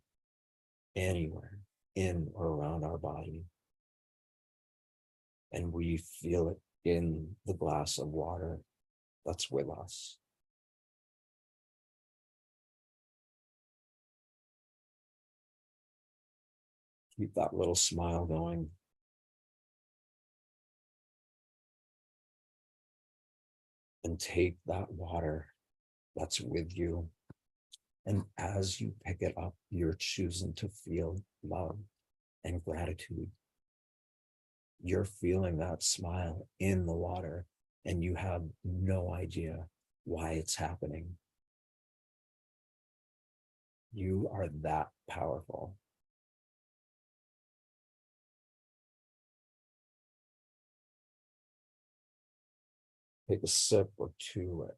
anywhere in or around our body, and we feel it in the glass of water that's with us. Keep that little smile going. And take that water that's with you. And as you pick it up, you're choosing to feel love and gratitude. You're feeling that smile in the water, and you have no idea why it's happening. You are that powerful. Take a sip or two.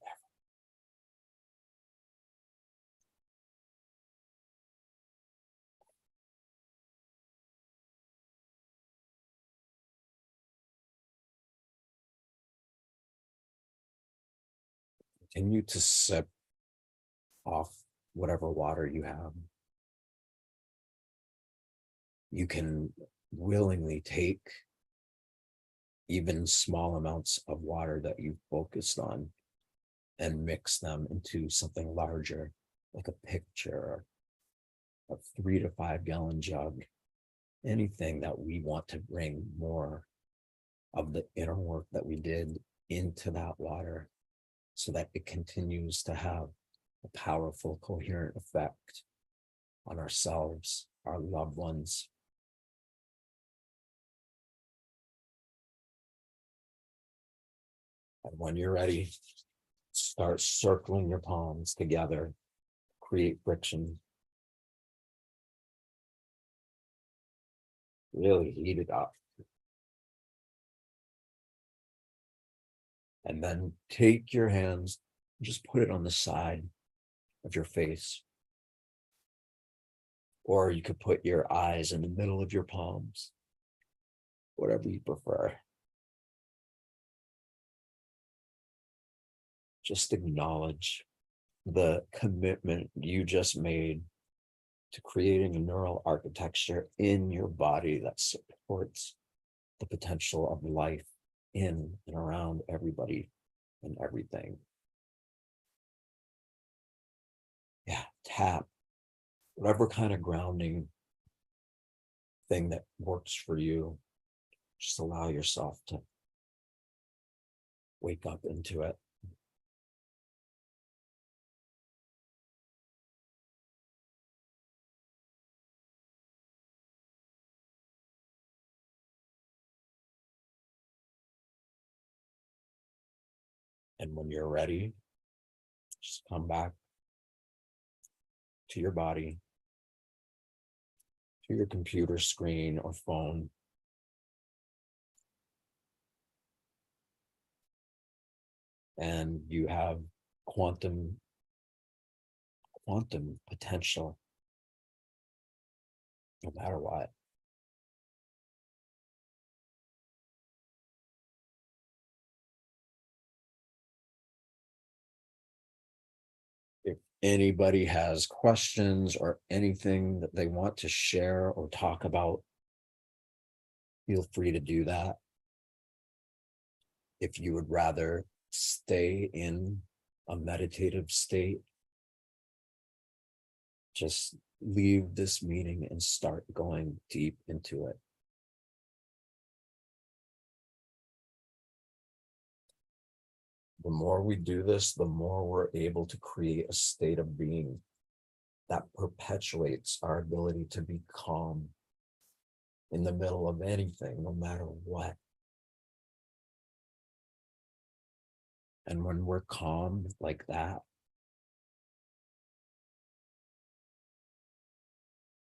Continue to sip off whatever water you have. You can willingly take even small amounts of water that you've focused on and mix them into something larger, like a pitcher, a 3 to 5 gallon jug, anything that we want to bring more of the inner work that we did into that water so that it continues to have a powerful, coherent effect on ourselves, our loved ones. And when you're ready, start circling your palms together, create friction. Really heat it up. And then take your hands, just put it on the side of your face. Or you could put your eyes in the middle of your palms, whatever you prefer. Just acknowledge the commitment you just made to creating a neural architecture in your body that supports the potential of life in and around everybody and everything. Yeah, tap whatever kind of grounding thing that works for you. Just allow yourself to wake up into it. And when you're ready, just come back to your body, to your computer screen or phone. And you have quantum potential, no matter what. If anybody has questions or anything that they want to share or talk about, feel free to do that. If you would rather stay in a meditative state, just leave this meeting and start going deep into it. The more we do this, the more we're able to create a state of being that perpetuates our ability to be calm in the middle of anything, no matter what. And when we're calm like that,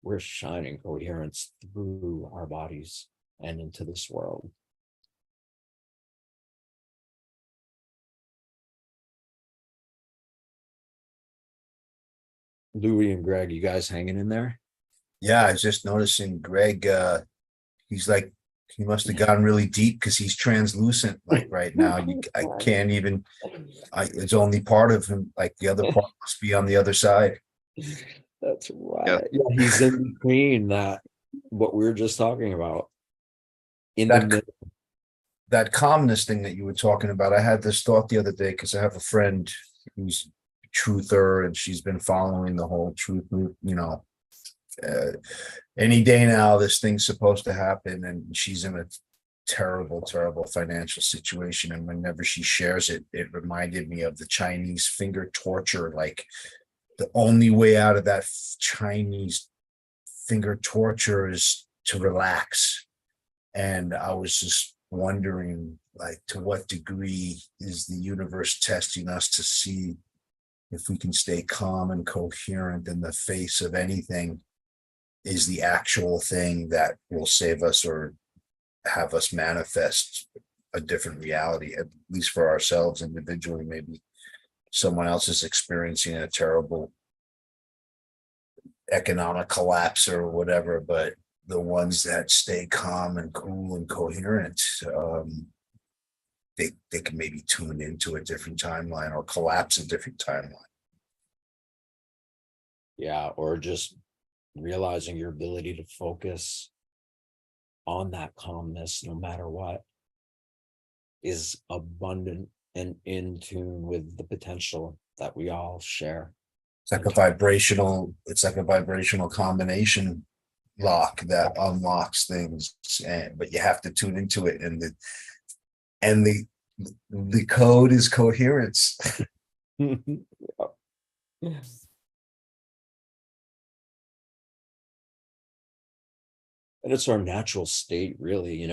we're shining coherence through our bodies and into this world. Louis and Greg, you guys hanging in there? Yeah, I was just noticing Greg, he's like, he must have gone really deep because he's translucent like right now. I can't even, it's only part of him, like the other part must be on the other side. That's right. Yeah, he's in between that, what we were just talking about. In the middle. That calmness thing that you were talking about, I had this thought the other day because I have a friend who's a truther and she's been following the whole truth, any day now this thing's supposed to happen, and she's in a terrible financial situation, and whenever she shares it, it reminded me of the Chinese finger torture. Like the only way out of that Chinese finger torture is to relax. And I was just wondering, like, to what degree is the universe testing us to see if we can stay calm and coherent in the face of anything is the actual thing that will save us or have us manifest a different reality, at least for ourselves individually. Maybe someone else is experiencing a terrible economic collapse or whatever, but the ones that stay calm and cool and coherent, they can maybe tune into a different timeline or collapse a different timeline. Yeah, or just realizing your ability to focus on that calmness no matter what is abundant and in tune with the potential that we all share. It's like a vibrational combination lock that unlocks things, but you have to tune into it, and the code is coherence. And it's our natural state, really,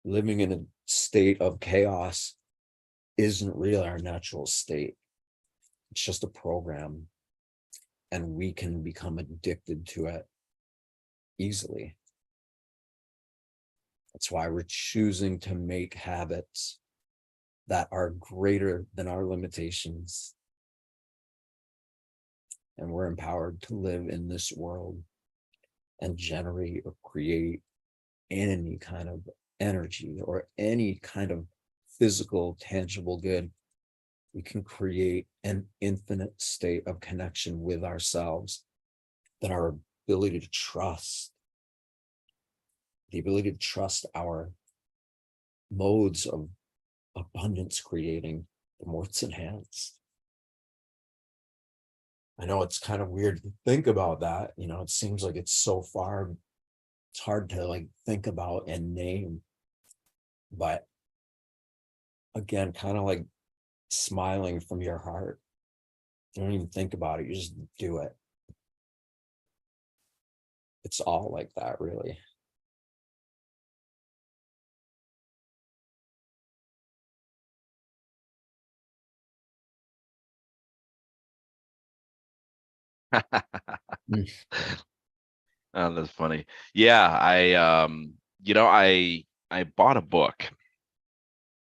living in a state of chaos isn't really our natural state. It's just a program, and we can become addicted to it easily. That's why we're choosing to make habits that are greater than our limitations. And we're empowered to live in this world and generate or create any kind of energy or any kind of physical, tangible good. We can create an infinite state of connection with ourselves, that our ability to trust, our modes of abundance creating, the more it's enhanced. I know it's kind of weird to think about that. It seems like it's so far, it's hard to think about and name. But again, kind of like smiling from your heart. You don't even think about it, you just do it. It's all like that, really. Oh, that's funny. Yeah, I bought a book.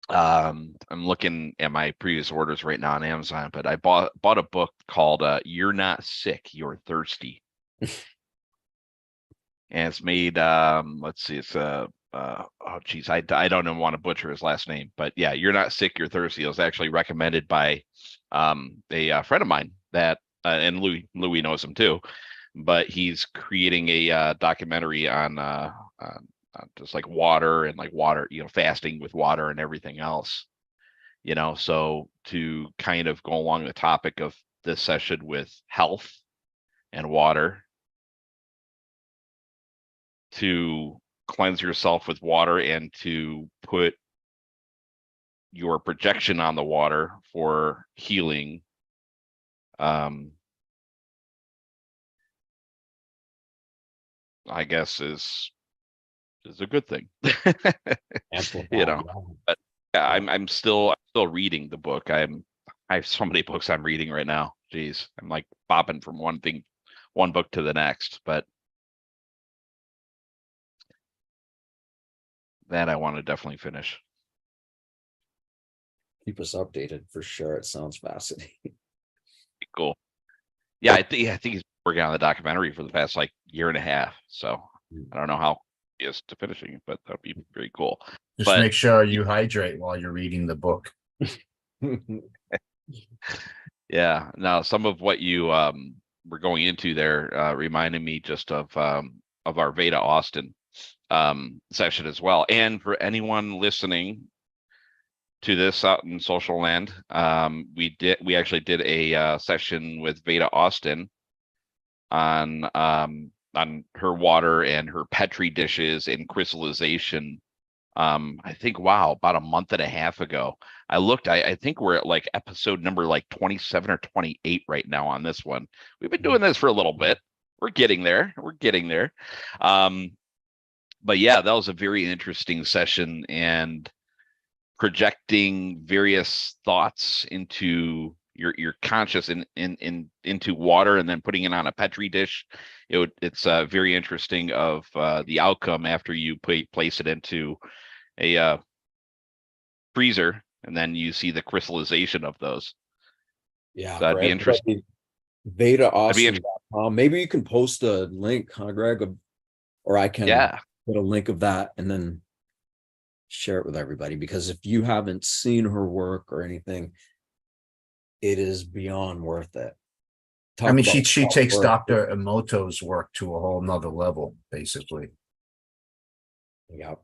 I'm looking at my previous orders right now on Amazon, but I bought a book called You're Not Sick, You're Thirsty. And it's made, let's see, it's oh geez, I don't even want to butcher his last name, but yeah, You're Not Sick, You're Thirsty. It was actually recommended by a friend of mine that and Louis knows him too, but he's creating a documentary on just like water and water, fasting with water and everything else, so to kind of go along the topic of this session with health and water, to cleanse yourself with water and to put your projection on the water for healing. I guess is a good thing. Amplify, But yeah, I'm still still reading the book. I have so many books I'm reading right now. Jeez, I'm like bopping from one book to the next, but that I want to definitely finish. Keep us updated for sure. It sounds fascinating. Cool. Yeah, I think he's working on the documentary for the past like year and a half. So I don't know how he is to finishing it, but that'd be very cool. Just make sure you hydrate while you're reading the book. Yeah. Now, some of what you were going into there reminded me just of our Veda Austin session as well. And for anyone listening to this out in social land, we actually did a session with Veda Austin on her water and her Petri dishes and crystallization. I think, wow, about a month and a half ago. I looked, I think we're at like episode number like 27 or 28 right now on this one. We've been doing this for a little bit. We're getting there. But yeah, that was a very interesting session, and projecting various thoughts into your conscious into water and then putting it on a Petri dish. It's very interesting of the outcome after you place it into a freezer, and then you see the crystallization of those. Yeah, so that'd be interesting. VedaAustin.com. Maybe you can post a link, huh, Greg? Or I can put a link of that and then share it with everybody, because if you haven't seen her work or anything, it is beyond worth it. She takes Dr. Emoto's work to a whole nother level, basically. Yep.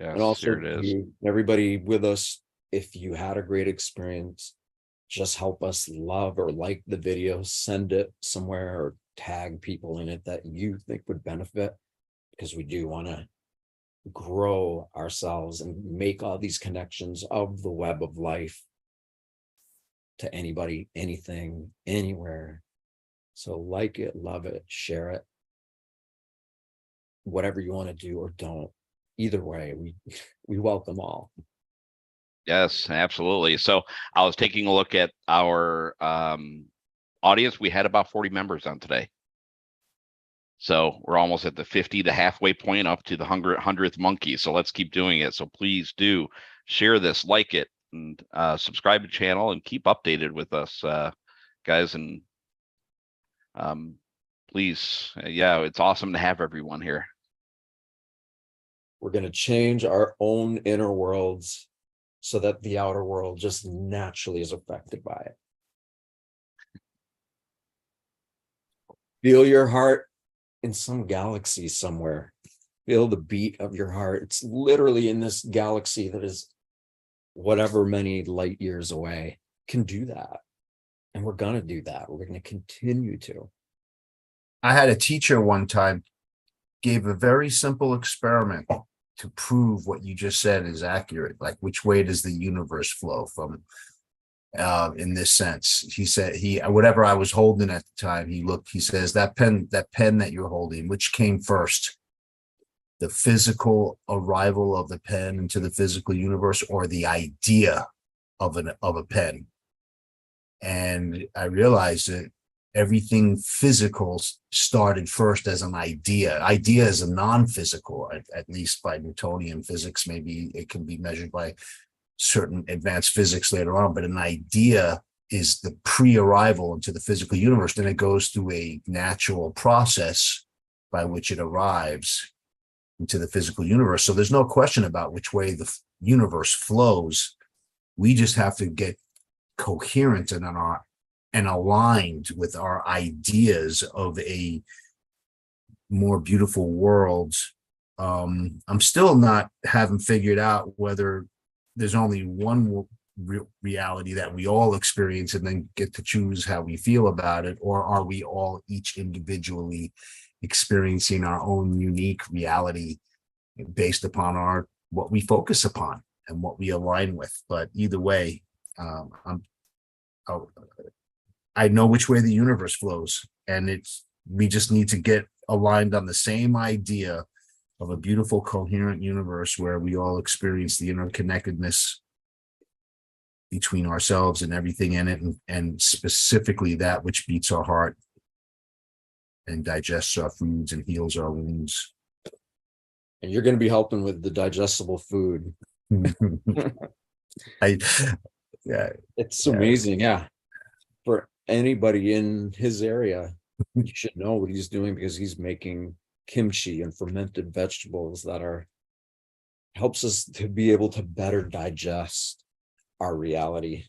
Yeah, and also there it is. Everybody with us, if you had a great experience, just help us love or like the video, send it somewhere or tag people in it that you think would benefit, because we do want to grow ourselves and make all these connections of the web of life to anybody, anything, anywhere. So like it, love it, share it, whatever you want to do or don't. Either way, we welcome all. Yes, absolutely. So I was taking a look at our audience. We had about 40 members on today. So we're almost at the 50, the halfway point, up to the 100th monkey. So let's keep doing it. So please do share this, like it, and subscribe to the channel, and keep updated with us, guys. And please, it's awesome to have everyone here. We're going to change our own inner worlds so that the outer world just naturally is affected by it. Feel your heart in some galaxy somewhere. Feel the beat of your heart. It's literally in this galaxy that is whatever many light years away. Can do that. And we're going to do that. We're going to continue to. I had a teacher one time gave a very simple experiment to prove what you just said is accurate. Like, which way does the universe flow from, in this sense? He said, whatever I was holding at the time, he says, that pen that you're holding, which came first, the physical arrival of the pen into the physical universe, or the idea of a pen? And I realized that everything physical started first as an idea. Idea is a non-physical, at least by Newtonian physics. Maybe it can be measured by certain advanced physics later on, but an idea is the pre-arrival into the physical universe. Then it goes through a natural process by which it arrives into the physical universe. So there's no question about which way the universe flows. We just have to get coherent and aligned with our ideas of a more beautiful world. I'm still haven't figured out whether there's only one reality that we all experience and then get to choose how we feel about it, or are we all each individually experiencing our own unique reality based upon what we focus upon and what we align with. But either way, I know which way the universe flows, and we just need to get aligned on the same idea of a beautiful, coherent universe where we all experience the interconnectedness between ourselves and everything in it, and specifically that which beats our heart and digests our foods and heals our wounds. And you're going to be helping with the digestible food. Yeah, it's amazing. Yeah. For anybody in his area, you should know what he's doing, because he's making kimchi and fermented vegetables that helps us to be able to better digest our reality,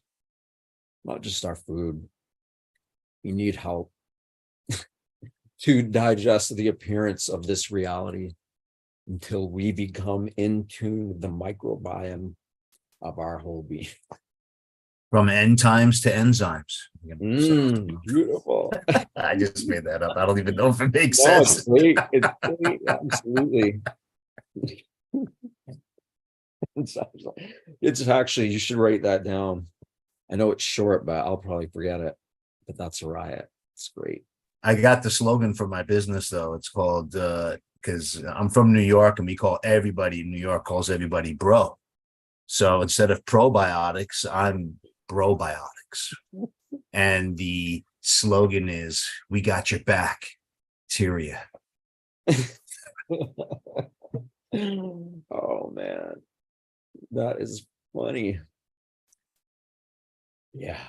not just our food. We need help to digest the appearance of this reality until we become in tune with the microbiome of our whole being. from end times to enzymes. Beautiful. I just made that up. I don't even know if it makes No, sense. it's great. It's great. Absolutely. It's actually, you should write that down. I know it's short, but I'll probably forget it. But that's a riot. It's great. I got the slogan for my business though. It's called because I'm from New York and we call everybody in New York calls everybody bro. So instead of probiotics, I'm brobiotics. And the slogan is, we got your back, Tyria. Oh man, that is funny. Yeah.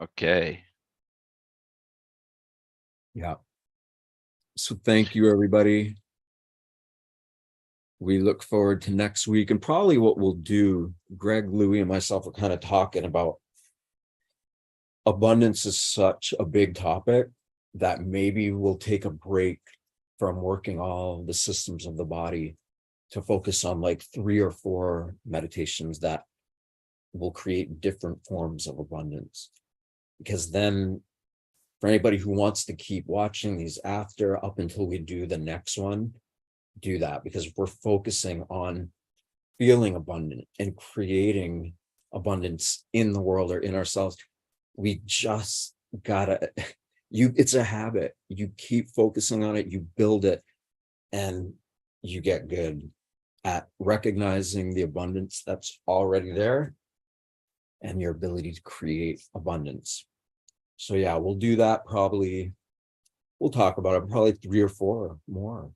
Okay. Yeah. So thank you, everybody. We look forward to next week, and probably what we'll do, Greg, Louie, and myself are kind of talking about abundance is such a big topic that maybe we'll take a break from working all the systems of the body to focus on like 3 or 4 meditations that will create different forms of abundance. Because then for anybody who wants to keep watching these after, up until we do the next one, do that, because we're focusing on feeling abundant and creating abundance in the world or in ourselves. We just gotta, it's a habit. You keep focusing on it, you build it, and you get good at recognizing the abundance that's already there and your ability to create abundance. So yeah, we'll do that probably. We'll talk about it probably 3 or 4 more.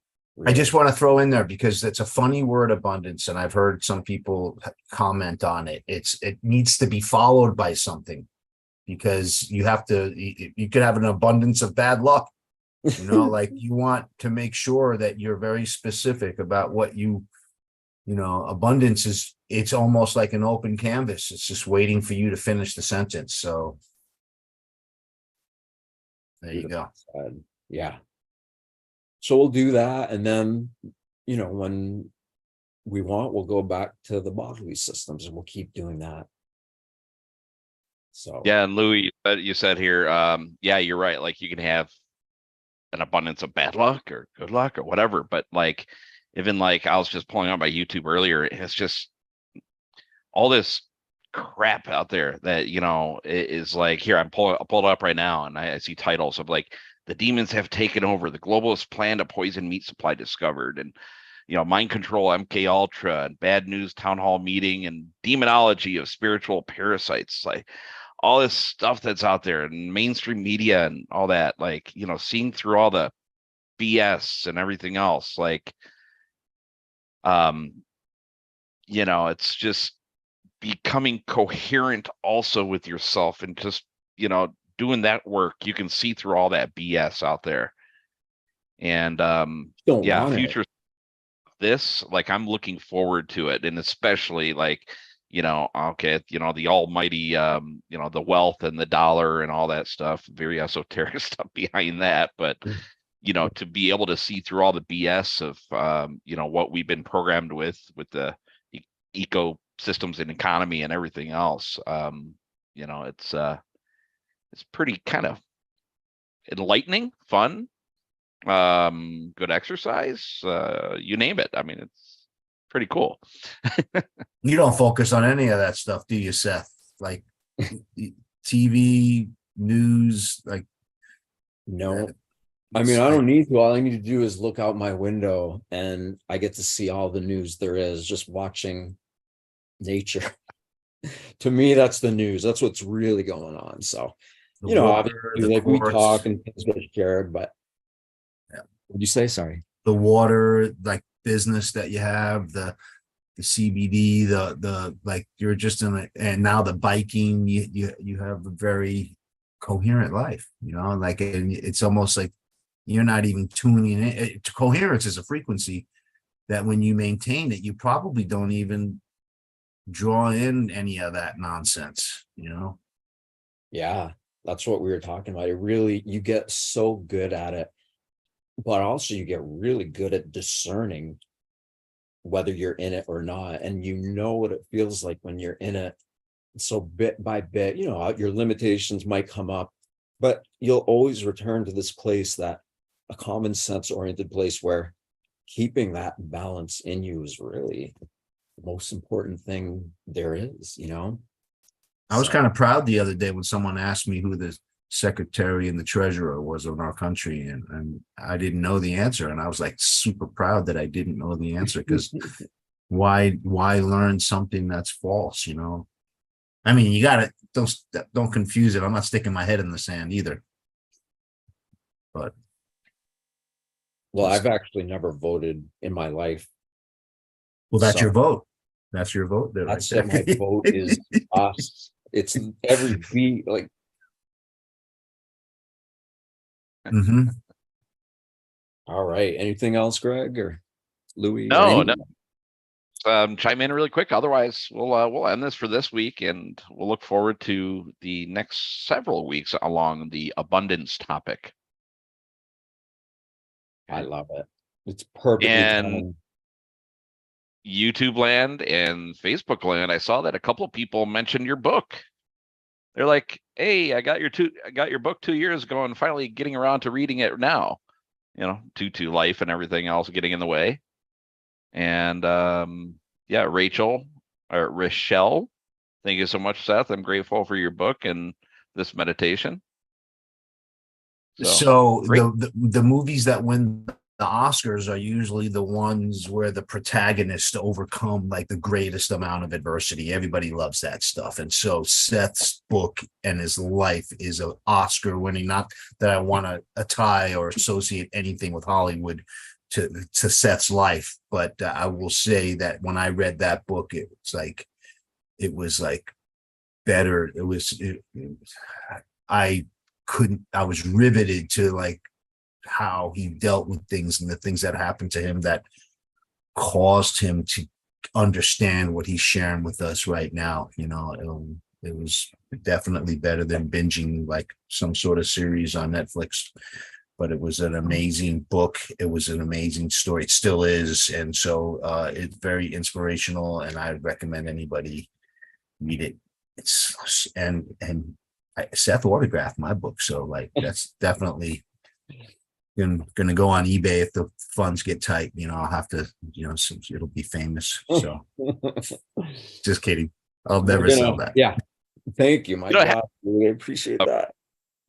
I just want to throw in there, because it's a funny word, abundance, and I've heard some people comment on it. It needs to be followed by something, because you could have an abundance of bad luck. Like you want to make sure that you're very specific about what abundance is. It's almost like an open canvas. It's just waiting for you to finish the sentence. So there you go. Yeah. So we'll do that. And then, when we want, we'll go back to the bodily systems and we'll keep doing that. So, yeah. And Louis, you said here, yeah, you're right. Like you can have an abundance of bad luck or good luck or whatever. But like, even like I was just pulling up my YouTube earlier, it's just all this crap out there that, is like, here, I'll pull it up right now. And I see titles of like, the demons have taken over. The globalists plan to poison meat supply discovered, and mind control, MK Ultra, and bad news town hall meeting, and demonology of spiritual parasites. Like all this stuff that's out there, and mainstream media and all that. Like seeing through all the BS and everything else. Like, it's just becoming coherent also with yourself, and just doing that work. You can see through all that BS out there. And future this, like I'm looking forward to it. And especially like, the almighty, the wealth and the dollar and all that stuff, very esoteric stuff behind that. But, to be able to see through all the BS of, what we've been programmed with the ecosystems and economy and everything else, it's pretty kind of enlightening, fun, good exercise, you name it. I mean, it's pretty cool. You don't focus on any of that stuff, do you, Seth? Like TV, news, like no. I mean, I don't need to. All I need to do is look out my window and I get to see all the news there is just watching nature. To me, that's the news. That's what's really going on. So, The you know, water, obviously, the like we quartz, talk and things get shared, but Yeah. what'd you say? Sorry. the water, like business that you have, the CBD, the like you're just in it, and now the biking, you have a very coherent life, you know, like, and it's almost like you're not even tuning in. Coherence is a frequency that when you maintain it, you probably don't even draw in any of that nonsense, you know. Yeah, that's what we were talking about. It really, you get so good at it, but also you get really good at discerning whether you're in it or not. And you know what it feels like when you're in it. So bit by bit, you know, your limitations might come up, but you'll always return to this place, that a common sense oriented place where keeping that balance in you is really the most important thing there is, you know? I was So, kind of proud the other day when someone asked me who the secretary and the treasurer was of our country, and I didn't know the answer, and I was like super proud that I didn't know the answer, because why learn something that's false, you know? I mean, you gotta don't confuse it. I'm not sticking my head in the sand either. But well, I've actually never voted in my life. well, that's your So vote. That's your vote there, right that's there. my vote is us. It's every beat, like, Mhm. all right. Anything else, Greg or Louis or No, no. anyone? Chime in really quick. Otherwise, we'll end this for this week, and we'll look forward to the next several weeks along the abundance topic. I love it. It's perfectly And timed. YouTube land and Facebook land, I saw that a couple of people mentioned your book. They're like, "Hey, I got your book 2 years ago, and finally getting around to reading it now." You know, due to life and everything else getting in the way. And yeah, Rochelle, thank you so much, Seth. I'm grateful for your book and this meditation. So So great. the movies that win the Oscars are usually the ones where the protagonist overcome like the greatest amount of adversity. Everybody loves that stuff. And so Seth's book and his life is an Oscar winning. Not that I want to tie or associate anything with Hollywood to Seth's life, but I will say that when I read that book, it was like better. I I was riveted to like how he dealt with things and the things that happened to him that caused him to understand what he's sharing with us right now. You know, it was definitely better than binging like some sort of series on Netflix, but it was an amazing book. It was an amazing story. It still is. And so it's very inspirational, and I recommend anybody read it. It's and Seth autographed my book, so like that's definitely gonna go on eBay if the funds get tight. You know, I'll have to, you know, it'll be famous. So just kidding. I'll never sell that. Yeah. Thank you. My You know, God, really appreciate that.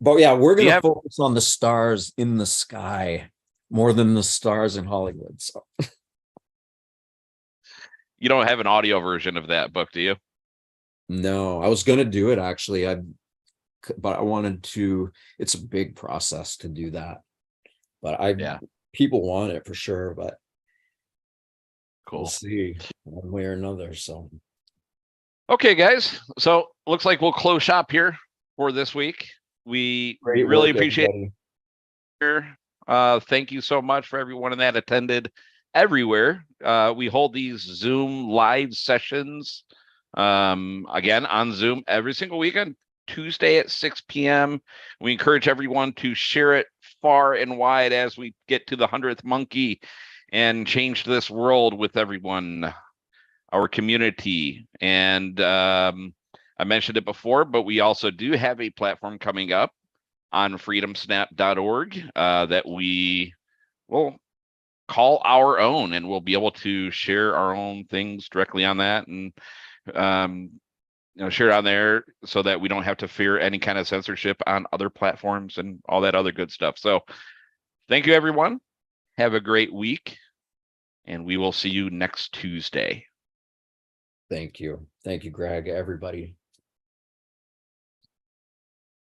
But yeah, we're do you gonna have focus on the stars in the sky more than the stars in Hollywood. So you don't have an audio version of that book, do you? no, I was gonna do it actually. But I wanted to, it's a big process to do that. But Yeah, people want it for sure, but we'll cool. see one way or another. So Okay, guys. So looks like we'll close shop here for this week. We great really work, appreciate everybody. it. Thank you so much for everyone that attended everywhere. We hold these Zoom live sessions again on Zoom every single weekend, Tuesday at 6 p.m. We encourage everyone to share it far and wide as we get to the 100th monkey and change this world with everyone, our community. And I mentioned it before, but we also do have a platform coming up on freedomsnap.org that we will call our own, and we'll be able to share our own things directly on that, and share it on there so that we don't have to fear any kind of censorship on other platforms and all that other good stuff. So Thank you, everyone. Have a great week, and we will see you next Tuesday. Thank you, Greg, everybody.